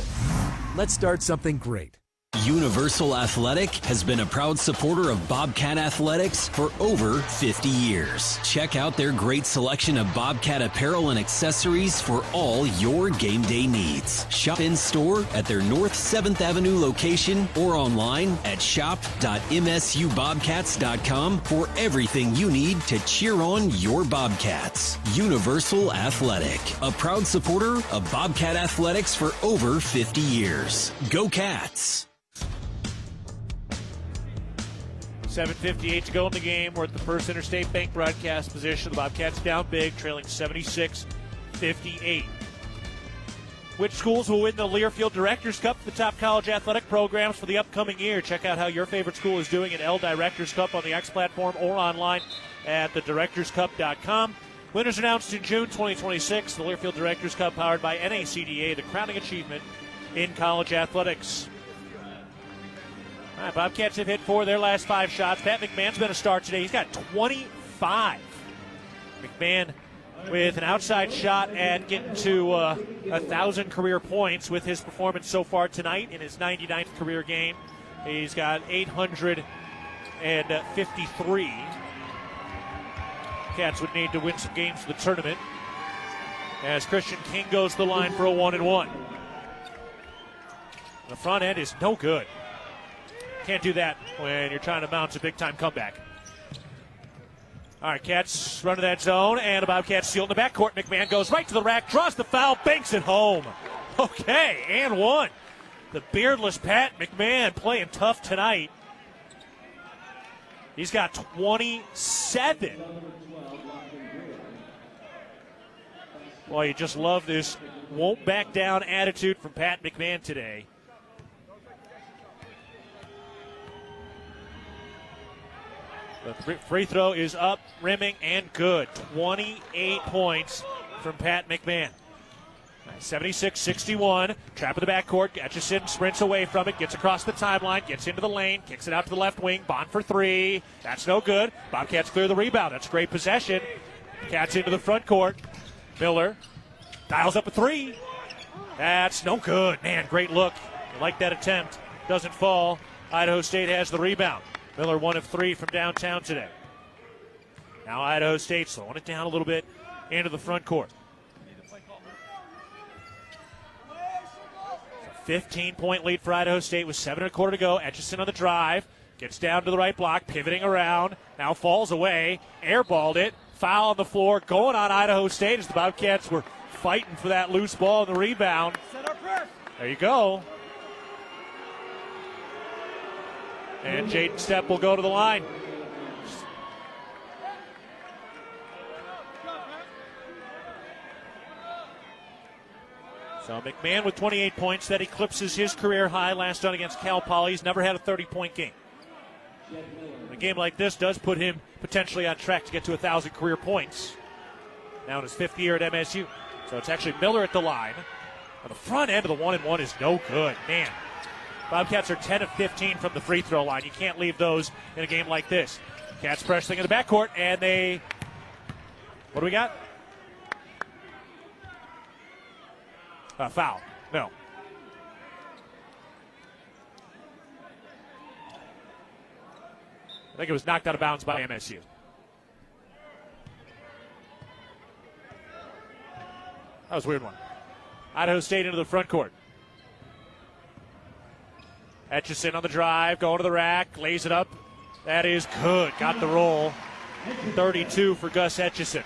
let's start something great. Universal Athletic has been a proud supporter of Bobcat Athletics for over 50 years. Check out their great selection of Bobcat apparel and accessories for all your game day needs. Shop in store at their North 7th Avenue location or online at shop.msubobcats.com for everything you need to cheer on your Bobcats. Universal Athletic, a proud supporter of Bobcat Athletics for over 50 years. Go Cats! 7:58 to go in the game. We're at the First Interstate Bank broadcast position. The Bobcats down big, trailing 76-58. Which schools will win the Learfield Directors Cup, the top college athletic programs for the upcoming year? Check out how your favorite school is doing at L Directors Cup on the X platform or online at thedirectorscup.com. Winners announced in June 2026. The Learfield Directors Cup powered by NACDA, the crowning achievement in college athletics. All right, Bobcats have hit 4 of their last 5 shots. Pat McMahon's been a star today. He's got 25. McMahon with an outside shot at getting to 1,000 career points with his performance so far tonight in his 99th career game. He's got 853. Cats would need to win some games for the tournament, as Christian King goes to the line for a 1-1. The front end is no good. Can't do that when you're trying to mount a big-time comeback. All right, Cats run to that zone, and the Bobcats steal in the backcourt. McMahon goes right to the rack, draws the foul, banks it home. Okay, and one. The beardless Pat McMahon playing tough tonight. He's got 27. Well, you just love this won't back down attitude from Pat McMahon today. The free throw is up, rimming, and good. 28 points from Pat McMahon. 76-61. Trap in the backcourt. Etchison sprints away from it, gets across the timeline, gets into the lane, kicks it out to the left wing. Bond for three. That's no good. Bobcats clear the rebound. That's great possession. Cats into the front court. Miller dials up a three. That's no good. Man, great look. I like that attempt. Doesn't fall. Idaho State has the rebound. Miller 1 of 3 from downtown today. Now Idaho State slowing it down a little bit into the front court. 15-point lead for Idaho State with 7:25 to go. Etchison on the drive. Gets down to the right block, pivoting around. Now falls away. Airballed it. Foul on the floor. Going on Idaho State as the Bobcats were fighting for that loose ball and the rebound. There you go. And Jaden Stepp will go to the line. So McMahon with 28 points. That eclipses his career high last night against Cal Poly. He's never had a 30-point game. A game like this does put him potentially on track to get to 1,000 career points. Now in his 5th year at MSU. So it's actually Miller at the line. On the front end of the 1-1 is no good. Man, Bobcats are 10 of 15 from the free throw line. You can't leave those in a game like this. Cats pressuring in the backcourt, and they... What do we got? Foul. No. I think it was knocked out of bounds by MSU. That was a weird one. Idaho State into the front court. Etchison on the drive, going to the rack, lays it up. That is good. Got the roll. 32 for Gus Etchison.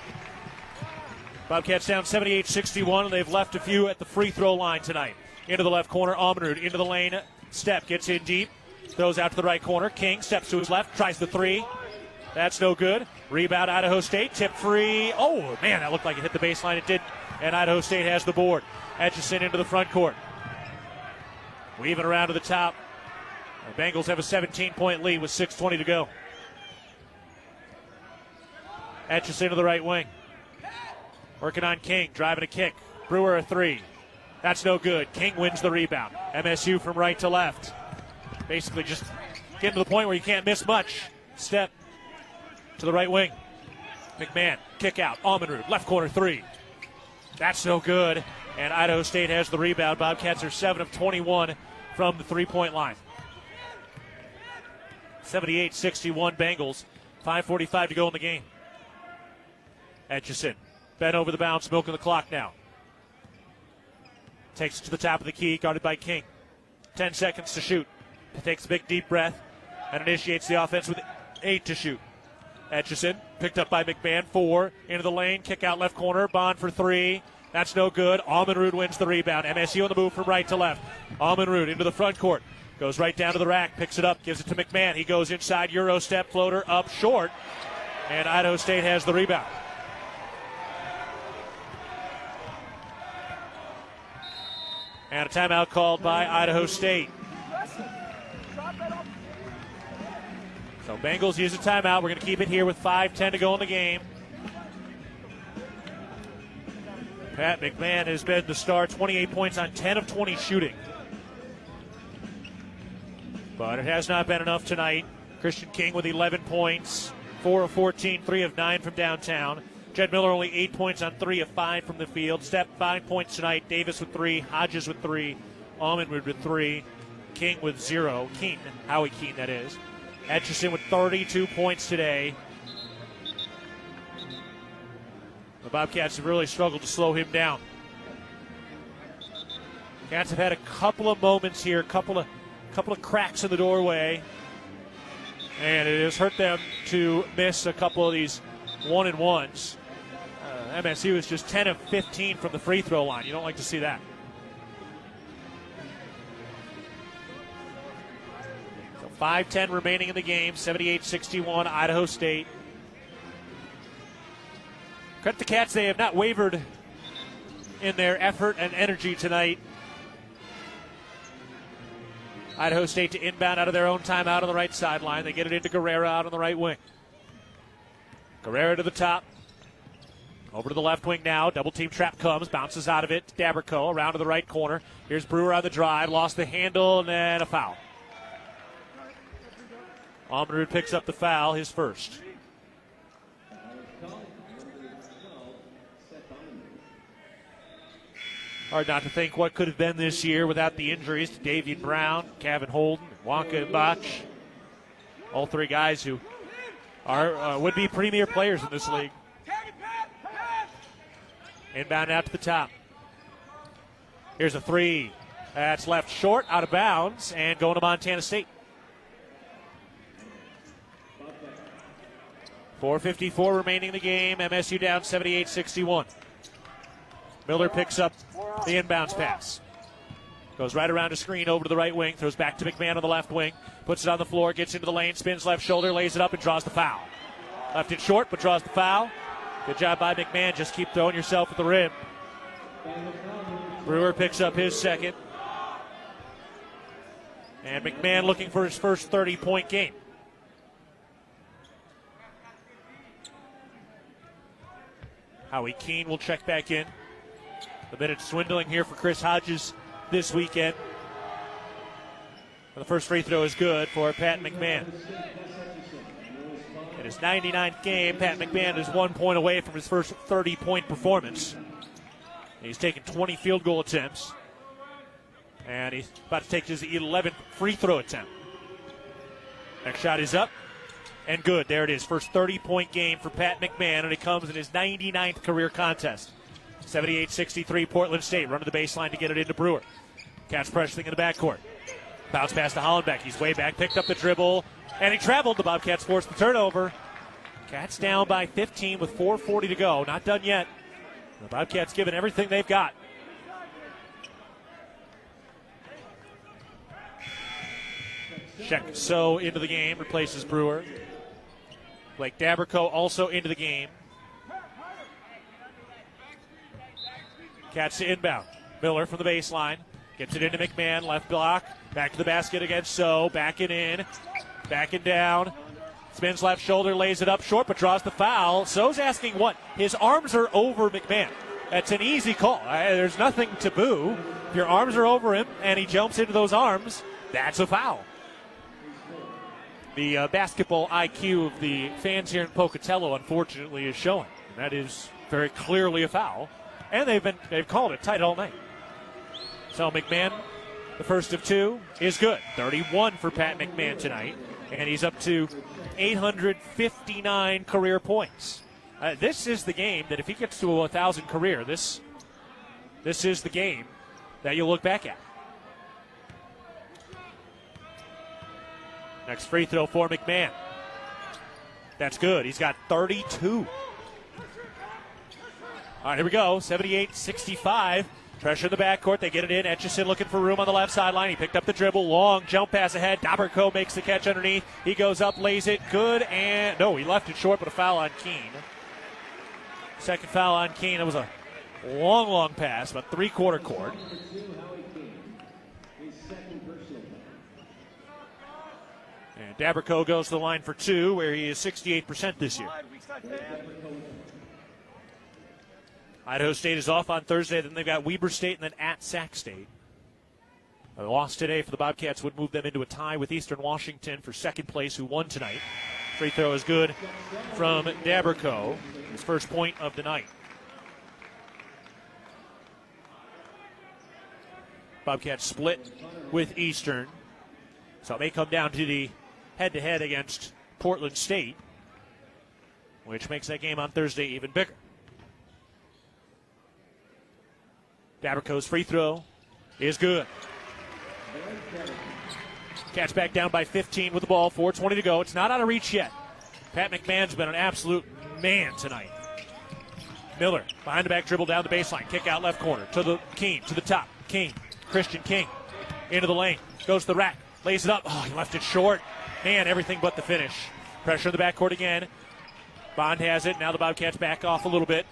Bobcats down 78-61, and they've left a few at the free throw line tonight. Into the left corner, Almenrud into the lane. Stepp gets in deep, throws out to the right corner. King steps to his left, tries the three. That's no good. Rebound, Idaho State. Tip free. Oh, man, that looked like it hit the baseline. It didn't, and Idaho State has the board. Etchison into the front court. Weaving around to the top. The Bengals have a 17-point lead with 6:20 to go. Etchison to the right wing. Working on King, driving a kick. Brewer a three. That's no good. King wins the rebound. MSU from right to left. Basically just getting to the point where you can't miss much. Step to the right wing. McMahon, kick out. Almenrud, left corner three. That's no good. And Idaho State has the rebound. Bobcats are 7 of 21 from the three-point line. 78-61 Bengals. 5:45 to go in the game. Etchison. Bent over the bounce, milking the clock now. Takes it to the top of the key, guarded by King. 10 seconds to shoot. Takes a big deep breath and initiates the offense with 8 to shoot. Etchison picked up by McMahon. 4 into the lane, kick out left corner. Bond for 3. That's no good. Almenrud wins the rebound. MSU on the move from right to left. Almenrud into the front court. Goes right down to the rack, picks it up, gives it to McMahon. He goes inside, Euro step floater up short. And Idaho State has the rebound. And a timeout called by Idaho State. So Bengals use a timeout. We're going to keep it here with 5:10 to go in the game. Pat McMahon has been the star, 28 points on 10 of 20 shooting. But it has not been enough tonight. Christian King with 11 points, 4 of 14, 3 of 9 from downtown. Jed Miller only 8 points on 3 of 5 from the field. Stepp 5 points tonight. Davis with 3, Hodges with 3, Almenrud with 3. King with 0. Howie Keene, that is. Etchison with 32 points today. The Bobcats have really struggled to slow him down. Cats have had a couple of moments here, couple of cracks in the doorway, and it has hurt them to miss a couple of these 1-and-1s. MSU is just 10 of 15 from the free throw line. You don't like to see that. So 5:10 remaining in the game, 78-61, Idaho State. Credit the Cats, they have not wavered in their effort and energy tonight. Idaho State to inbound out of their own timeout on the right sideline. They get it into Guerrera out on the right wing. Guerrera to the top. Over to the left wing now. Double team trap comes. Bounces out of it. Daberco around to the right corner. Here's Brewer on the drive. Lost the handle and then a foul. Almerud picks up the foul, his first. Hard not to think what could have been this year without the injuries to Davian Brown, Kevin Holden, Wonka and Bach. All three guys who are would be premier players in this league. Inbound out to the top. Here's a three. That's left short, out of bounds, and going to Montana State. 4:54 remaining in the game. MSU down 78-61. Miller picks up the inbounds pass. Goes right around a screen over to the right wing. Throws back to McMahon on the left wing. Puts it on the floor. Gets into the lane. Spins left shoulder. Lays it up and draws the foul. Left it short but draws the foul. Good job by McMahon. Just keep throwing yourself at the rim. Brewer picks up his second. And McMahon looking for his first 30-point game. Howie Keene will check back in. The minutes dwindling here for Chris Hodges this weekend. The first free throw is good for Pat McMahon. In his 99th game, Pat McMahon is 1 point away from his first 30-point performance. He's taken 20 field goal attempts. And he's about to take his 11th free throw attempt. Next shot is up and good. There it is. First 30-point game for Pat McMahon, and it comes in his 99th career contest. 78-63 Portland State. Run to the baseline to get it into Brewer. Cats pressuring in the backcourt. Bounce pass to Hollenbeck. He's way back. Picked up the dribble. And he traveled. The Bobcats forced the turnover. Cats down by 15 with 4:40 to go. Not done yet. The Bobcats giving everything they've got. Check So into the game. Replaces Brewer. Blake Daberco also into the game. Cats to inbound. Miller from the baseline. Gets it into McMahon. Left block. Back to the basket against So. Backing in. Backing down. Spins left shoulder. Lays it up short but draws the foul. So's asking what? His arms are over McMahon. That's an easy call. There's nothing to boo. If your arms are over him and he jumps into those arms, that's a foul. The basketball IQ of the fans here in Pocatello, unfortunately, is showing. And that is very clearly a foul. And they've called it tight all night. So McMahon, the first of two, is good. 31 for Pat McMahon tonight. And he's up to 859 career points. This is the game that if he gets to a 1,000 career, this is the game that you'll look back at. Next free throw for McMahon. That's good. He's got 32. All right, here we go. 78-65. Pressure in the backcourt. They get it in. Etchison looking for room on the left sideline. He picked up the dribble. Long jump pass ahead. Daberco makes the catch underneath. He goes up, lays it. Good. And no, he left it short, but a foul on Keene. Second foul on Keene. It was a long pass, about three-quarter court. And Daberco goes to the line for two, where he is 68% this year. Idaho State is off on Thursday. Then they've got Weber State and then at Sac State. A loss today for the Bobcats would move them into a tie with Eastern Washington for second place, who won tonight. Free throw is good from Daberco, his first point of the night. Bobcats split with Eastern. So it may come down to the head-to-head against Portland State, which makes that game on Thursday even bigger. Daberco's free throw is good. Cats back down by 15 with the ball, 4:20 to go. It's not out of reach yet. Pat McMahon's been an absolute man tonight. Miller, behind the back dribble down the baseline. Kick out left corner to the King, to the top. King, Christian King, into the lane. Goes to the rack, lays it up. Oh, he left it short. Man, everything but the finish. Pressure in the backcourt again. Bond has it. Now the Bobcats back off a little bit.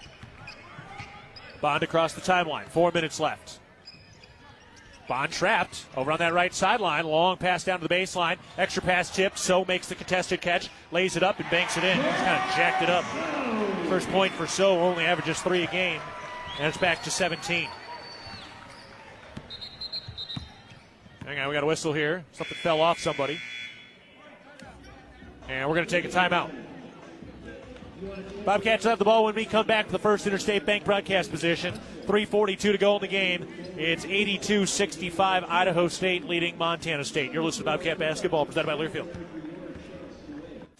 Bond across the timeline. 4 minutes left. Bond trapped over on that right sideline. Long pass down to the baseline. Extra pass tipped. So makes the contested catch. Lays it up and banks it in. Just kind of jacked it up. First point for So. Only averages 3 a game. And it's back to 17. Hang on, we got a whistle here. Something fell off somebody. And we're going to take a timeout. Bobcats have the ball when we come back to the First Interstate Bank broadcast position. 3:42 to go in the game. It's 82-65, Idaho State leading Montana State. You're listening to Bobcat Basketball, presented by Learfield.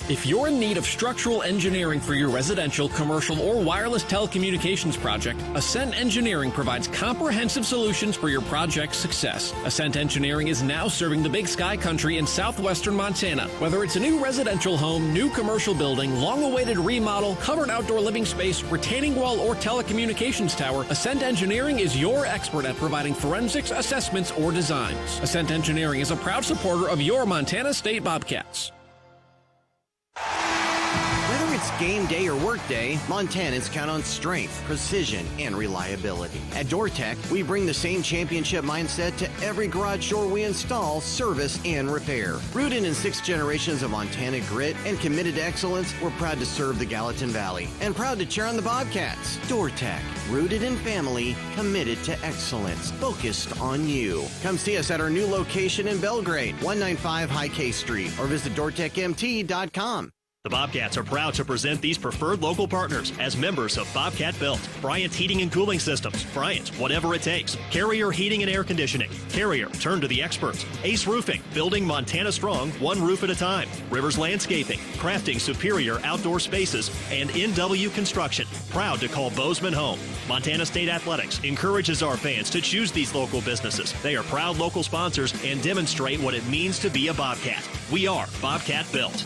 If you're in need of structural engineering for your residential, commercial, or wireless telecommunications project, Ascent Engineering provides comprehensive solutions for your project's success. Ascent Engineering is now serving the Big Sky country in southwestern Montana. Whether it's a new residential home, new commercial building, long-awaited remodel, covered outdoor living space, retaining wall, or telecommunications tower, Ascent Engineering is your expert at providing forensics, assessments, or designs. Ascent Engineering is a proud supporter of your Montana State Bobcats. Whether it's game day or work day, Montanans count on strength, precision, and reliability. At DoorTech, we bring the same championship mindset to every garage door we install, service, and repair. Rooted in 6 generations of Montana grit and committed to excellence, we're proud to serve the Gallatin Valley and proud to cheer on the Bobcats. DoorTech, rooted in family, committed to excellence, focused on you. Come see us at our new location in Belgrade, 195 High K Street, or visit DoorTechMT.com. The Bobcats are proud to present these preferred local partners as members of Bobcat Built, Bryant Heating and Cooling Systems, Bryant, whatever it takes, Carrier Heating and Air Conditioning, Carrier, turn to the experts, Ace Roofing, building Montana strong, one roof at a time, Rivers Landscaping, crafting superior outdoor spaces, and NW Construction, proud to call Bozeman home. Montana State Athletics encourages our fans to choose these local businesses. They are proud local sponsors and demonstrate what it means to be a Bobcat. We are Bobcat Built.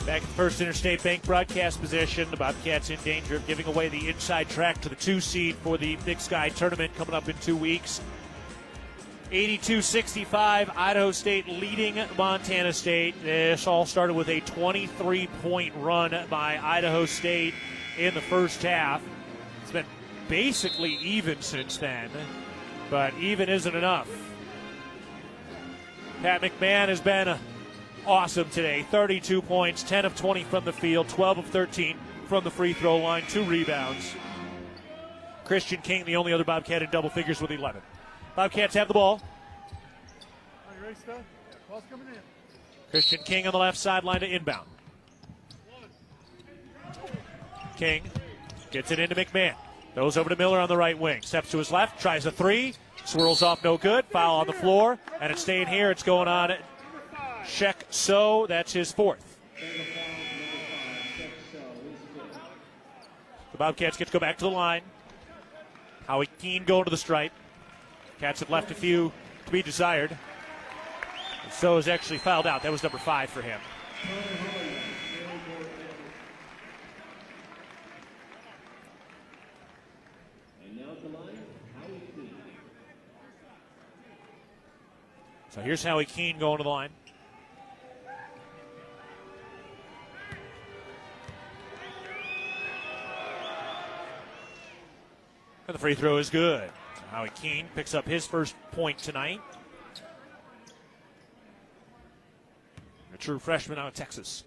Back at the First Interstate Bank broadcast position, the Bobcats in danger of giving away the inside track to the 2 seed for the Big Sky tournament coming up in 2 weeks. 82-65, Idaho State leading Montana State. This all started with a 23-point run by Idaho State in the first half. It's been basically even since then, but even isn't enough. Pat McMahon has been awesome today. 32 points, 10 of 20 from the field, 12 of 13 from the free throw line, 2 rebounds. Christian King, the only other Bobcat in double figures with 11. Bobcats have the ball. Are you ready, Scott? Ball's coming in. Christian King on the left sideline to inbound. King gets it into McMahon. Goes over to Miller on the right wing. Steps to his left, tries a 3, swirls off, no good. Foul on the floor, and it's staying here. It's going on Shek So, that's his 4th. The Bobcats get to go back to the line. Howie Keene going to the stripe. Cats have left a few to be desired. And So is actually fouled out. That was number 5 for him. So here's Howie Keene going to the line. And the free throw is good. So Howie Keene picks up his first point tonight. A true freshman out of Texas.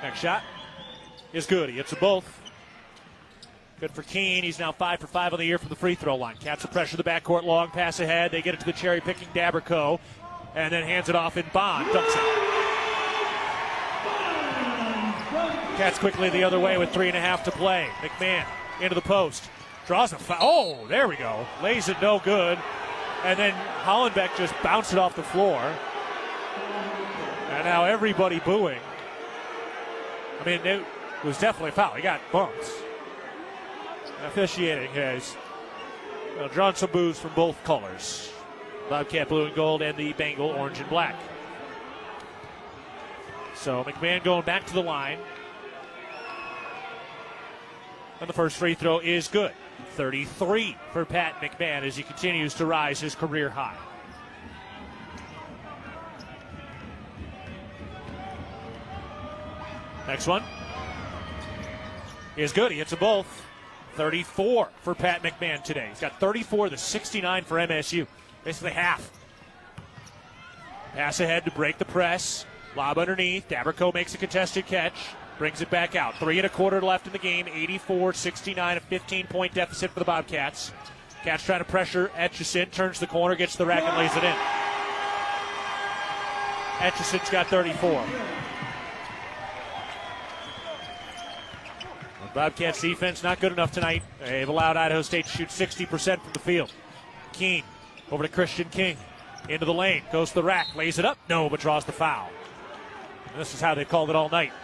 Next shot is good. He hits them both. Good for Keene. He's now 5 for 5 on the year from the free throw line. Cats will pressure the backcourt, long pass ahead. They get it to the cherry-picking Daberco, and then hands it off in Bond. Dunks it. Cats quickly the other way with 3.5 to play. McMahon into the post. Draws a foul. Oh, there we go. Lays it no good. And then Hollenbeck just bounced it off the floor. And now everybody booing. I mean, it was definitely a foul. He got bumped. Officiating has drawn some boos from both colors. Bobcat blue and gold and the Bengal orange and black. So McMahon going back to the line. And the first free throw is good. 33 for Pat McMahon as he continues to rise his career high. Next one is good. He hits them both. 34 for Pat McMahon today. He's got 34 to 69 for MSU. Basically half. Pass ahead to break the press. Lob underneath. Daberco makes a contested catch. Brings it back out. 3 1/4 left in the game. 84-69, a 15-point deficit for the Bobcats. Cats trying to pressure Etchison. Turns the corner, gets the rack, and lays it in. Etchison's got 34. The Bobcats defense not good enough tonight. They've allowed Idaho State to shoot 60% from the field. Keene over to Christian King. Into the lane. Goes to the rack. Lays it up. No, but draws the foul. And this is how they've called it all night.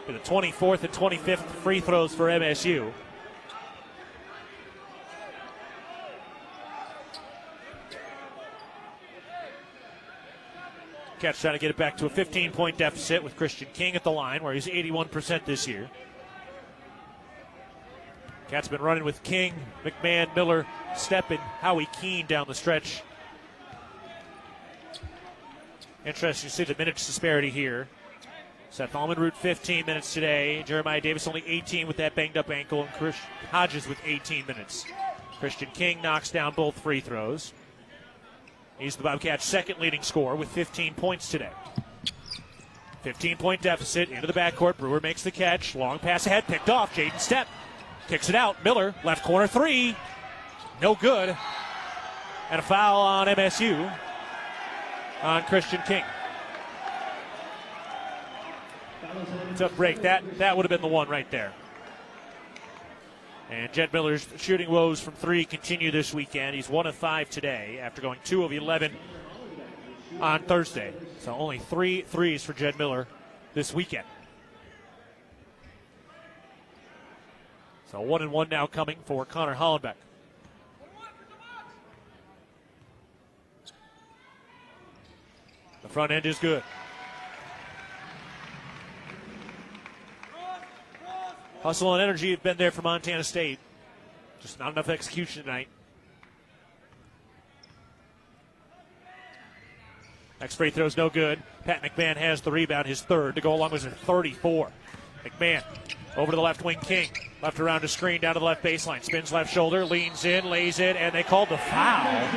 The 24th and 25th free throws for MSU. Cats trying to get it back to a 15-point deficit with Christian King at the line, where he's 81% this year. Cats been running with King, McMahon, Miller, Steppen, Howie, Keene down the stretch. Interesting to see the minutes disparity here. Seth Almenroot 15 minutes today. Jeremiah Davis only 18 with that banged up ankle, and Chris Hodges with 18 minutes. Christian King knocks down both free throws. He's the Bobcats' second leading scorer with 15 points today. 15-point deficit into the backcourt. Brewer makes the catch. Long pass ahead, picked off. Jaden Stepp kicks it out. Miller, left corner three. No good. And a foul on MSU on Christian King. Tough break. That would have been the one right there. And Jed Miller's shooting woes from three continue this weekend. He's 1 of 5 today after going 2 of 11 on Thursday. So only 3 threes for Jed Miller this weekend. So 1-1 now coming for Connor Hollenbeck. The front end is good. Hustle and energy have been there for Montana State. Just not enough execution tonight. Next free throw's no good. Pat McMahon has the rebound, his third, to go along with his 34. McMahon over to the left wing. King left around a screen down to the left baseline. Spins left shoulder, leans in, lays it, and they called the foul.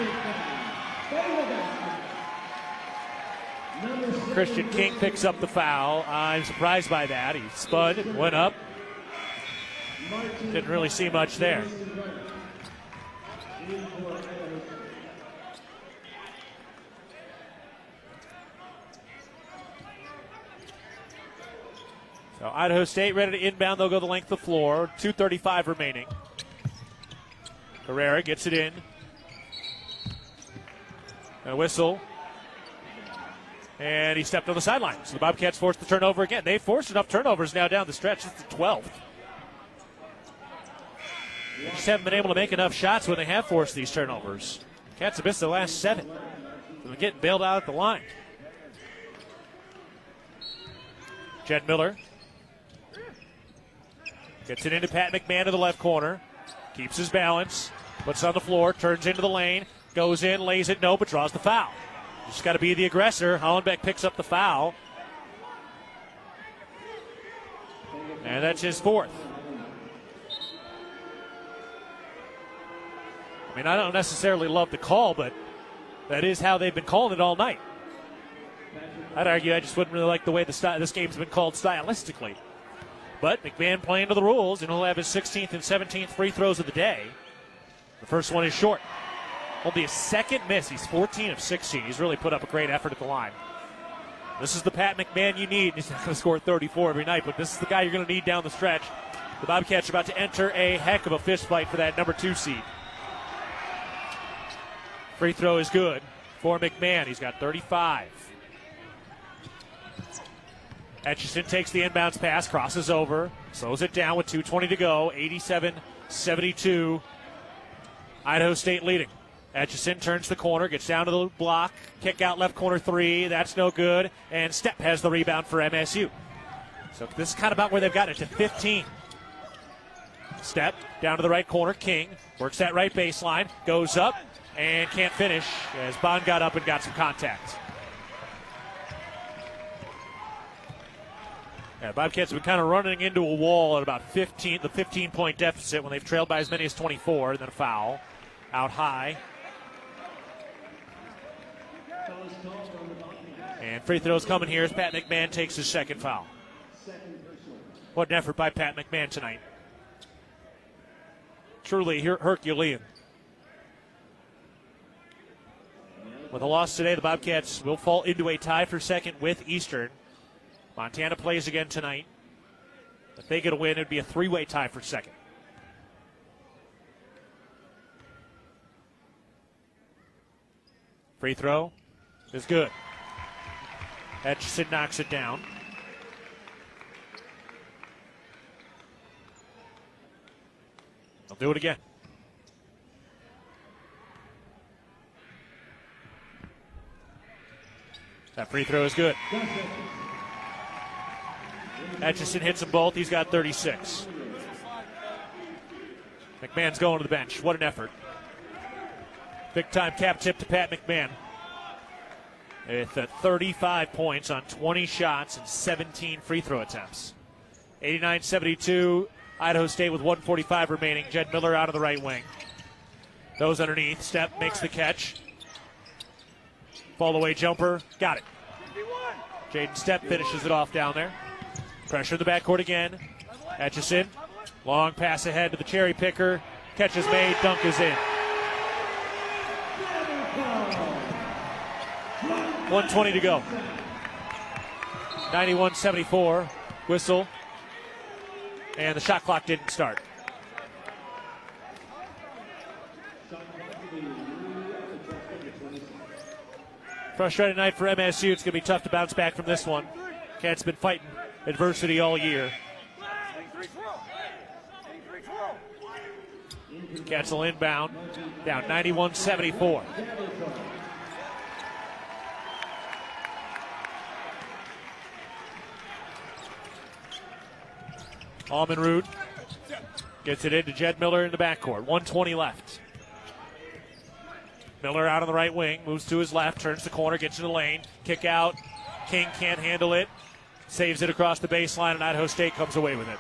Christian King picks up the foul. I'm surprised by that. He spun and went up. Didn't really see much there. So Idaho State ready to inbound. They'll go the length of the floor. 2:35 remaining. Herrera gets it in. A whistle. And he stepped on the sideline. So the Bobcats forced the turnover again. They've forced enough turnovers now down the stretch. It's the 12th. They just haven't been able to make enough shots when they have forced these turnovers. Cats have missed the last 7. So they're getting bailed out at the line. Jed Miller gets it into Pat McMahon to the left corner. Keeps his balance. Puts it on the floor. Turns into the lane. Goes in. Lays it. No, but draws the foul. Just got to be the aggressor. Hollenbeck picks up the foul. And that's his 4th. I mean, I don't necessarily love the call, but that is how they've been calling it all night. I'd argue I just wouldn't really like the way this game's been called stylistically. But McMahon playing to the rules, and he'll have his 16th and 17th free throws of the day. The first one is short. Only his second miss. He's 14 of 16. He's really put up a great effort at the line. This is the Pat McMahon you need. He's not going to score 34 every night, but this is the guy you're going to need down the stretch. The Bobcats are about to enter a heck of a fist fight for that number 2 seed. Free throw is good for McMahon. He's got 35. Etchison takes the inbounds pass, crosses over, slows it down with 2:20 to go, 87-72. Idaho State leading. Etchison turns the corner, gets down to the block, kick out left corner 3, that's no good, and Stepp has the rebound for MSU. So this is kind of about where they've got it to 15. Stepp down to the right corner, King works that right baseline, goes up, and can't finish as Bond got up and got some contact. Yeah, Bobcats have been kind of running into a wall at about the 15-point deficit when they've trailed by as many as 24, and then a foul out high. And free throws coming here as Pat McMahon takes his second foul. What an effort by Pat McMahon tonight. Truly Herculean. With a loss today, the Bobcats will fall into a tie for second with Eastern. Montana plays again tonight. If they get a win, it would be a 3-way tie for second. Free throw is good. Etchison knocks it down. They'll do it again. That free throw is good. Etchison hits them both. He's got 36. McMahon's going to the bench. What an effort. Big-time cap tip to Pat McMahon. With 35 points on 20 shots and 17 free throw attempts. 89-72, Idaho State with 1:45 remaining. Jed Miller out of the right wing. Goes underneath. Stepp makes the catch. Fall away jumper. Got it. Jaden Stepp finishes it off down there. Pressure in the backcourt again. Etchison. Long pass ahead to the cherry picker. Catch is made. Dunk is in. 1:20 to go. 91-74. Whistle. And the shot clock didn't start. Frustrating night for MSU. It's going to be tough to bounce back from this one. Cats been fighting adversity all year. Cats will inbound. Down 91-74. Almenrud gets it into Jed Miller in the backcourt. 1:20 left. Miller out on the right wing, moves to his left, turns the corner, gets in the lane. Kick out. King can't handle it. Saves it across the baseline, and Idaho State comes away with it.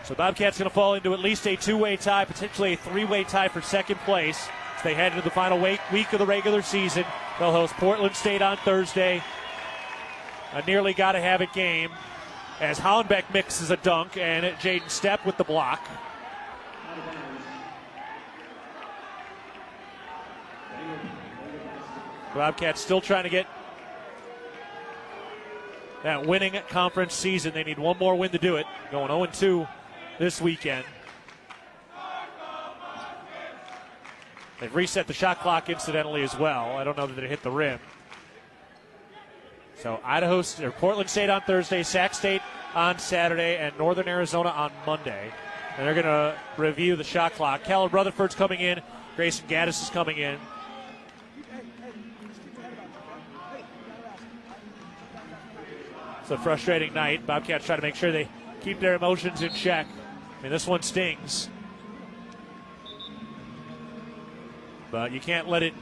So Bobcats going to fall into at least a 2-way tie, potentially a 3-way tie for second place as they head into the final week of the regular season. They'll host Portland State on Thursday. A nearly got-to-have-it game as Hollenbeck mixes a dunk, and Jaden Stepp with the block. Bobcats still trying to get that winning conference season. They need one more win to do it. Going 0-2 this weekend. They've reset the shot clock incidentally as well. I don't know that it hit the rim. So Portland State on Thursday, Sac State on Saturday, and Northern Arizona on Monday. And they're going to review the shot clock. Callum Rutherford's coming in. Grayson Gaddis is coming in. It's a frustrating night. Bobcats try to make sure they keep their emotions in check. I mean, this one stings. But you can't let it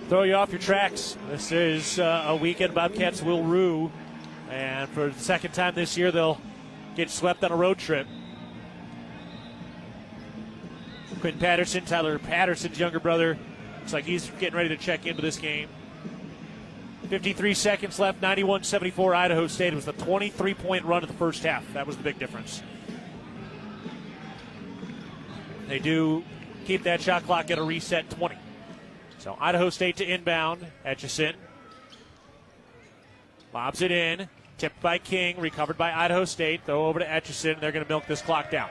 throw you off your tracks. This is a weekend Bobcats will rue. And for the second time this year, they'll get swept on a road trip. Quentin Patterson, Tyler Patterson's younger brother, looks like he's getting ready to check into this game. 53 seconds left, 91-74 Idaho State. It was the 23-point run of the first half. That was the big difference. They do keep that shot clock at a reset 20. So Idaho State to inbound. Etchison lobs it in. Tipped by King, recovered by Idaho State. Throw over to Etchison, and they're going to milk this clock down.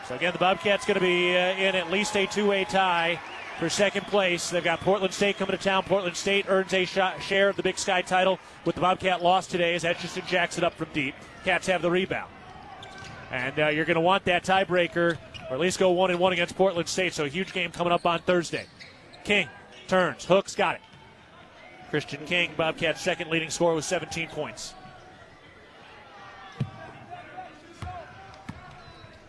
So again, the Bobcats going to be in at least a two-way tie for second place. They've got Portland State coming to town. Portland State earns a share of the Big Sky title with the Bobcat loss today as Etchison jacks it up from deep. Cats have the rebound. And you're going to want that tiebreaker, or at least go 1-1 against Portland State. So a huge game coming up on Thursday. King turns, hooks, got it. Christian King, Bobcats' second leading scorer with 17 points.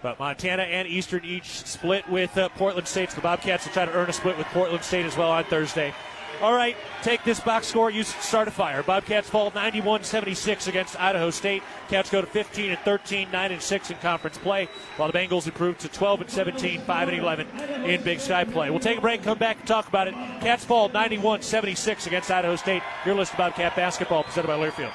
But Montana and Eastern each split with Portland State. So the Bobcats will try to earn a split with Portland State as well on Thursday. All right, take this box score, use it to start a fire. Bobcats fall 91-76 against Idaho State. Cats go to 15-13, 9-6 in conference play, while the Bengals improve to 12-17, 5-11 in Big Sky play. We'll take a break and come back and talk about it. Cats fall 91-76 against Idaho State. Your list of Bobcat basketball presented by Learfield.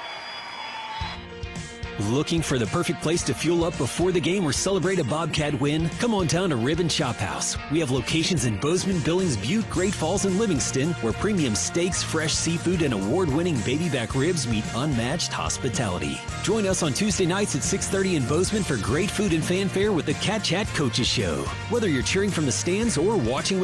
Looking for the perfect place to fuel up before the game or celebrate a Bobcat win? Come on down to Rib and Chop House. We have locations in Bozeman, Billings, Butte, Great Falls, and Livingston, where premium steaks, fresh seafood, and award-winning baby back ribs meet unmatched hospitality. Join us on Tuesday nights at 6:30 in Bozeman for great food and fanfare with the Cat Chat Coaches Show. Whether you're cheering from the stands or watching with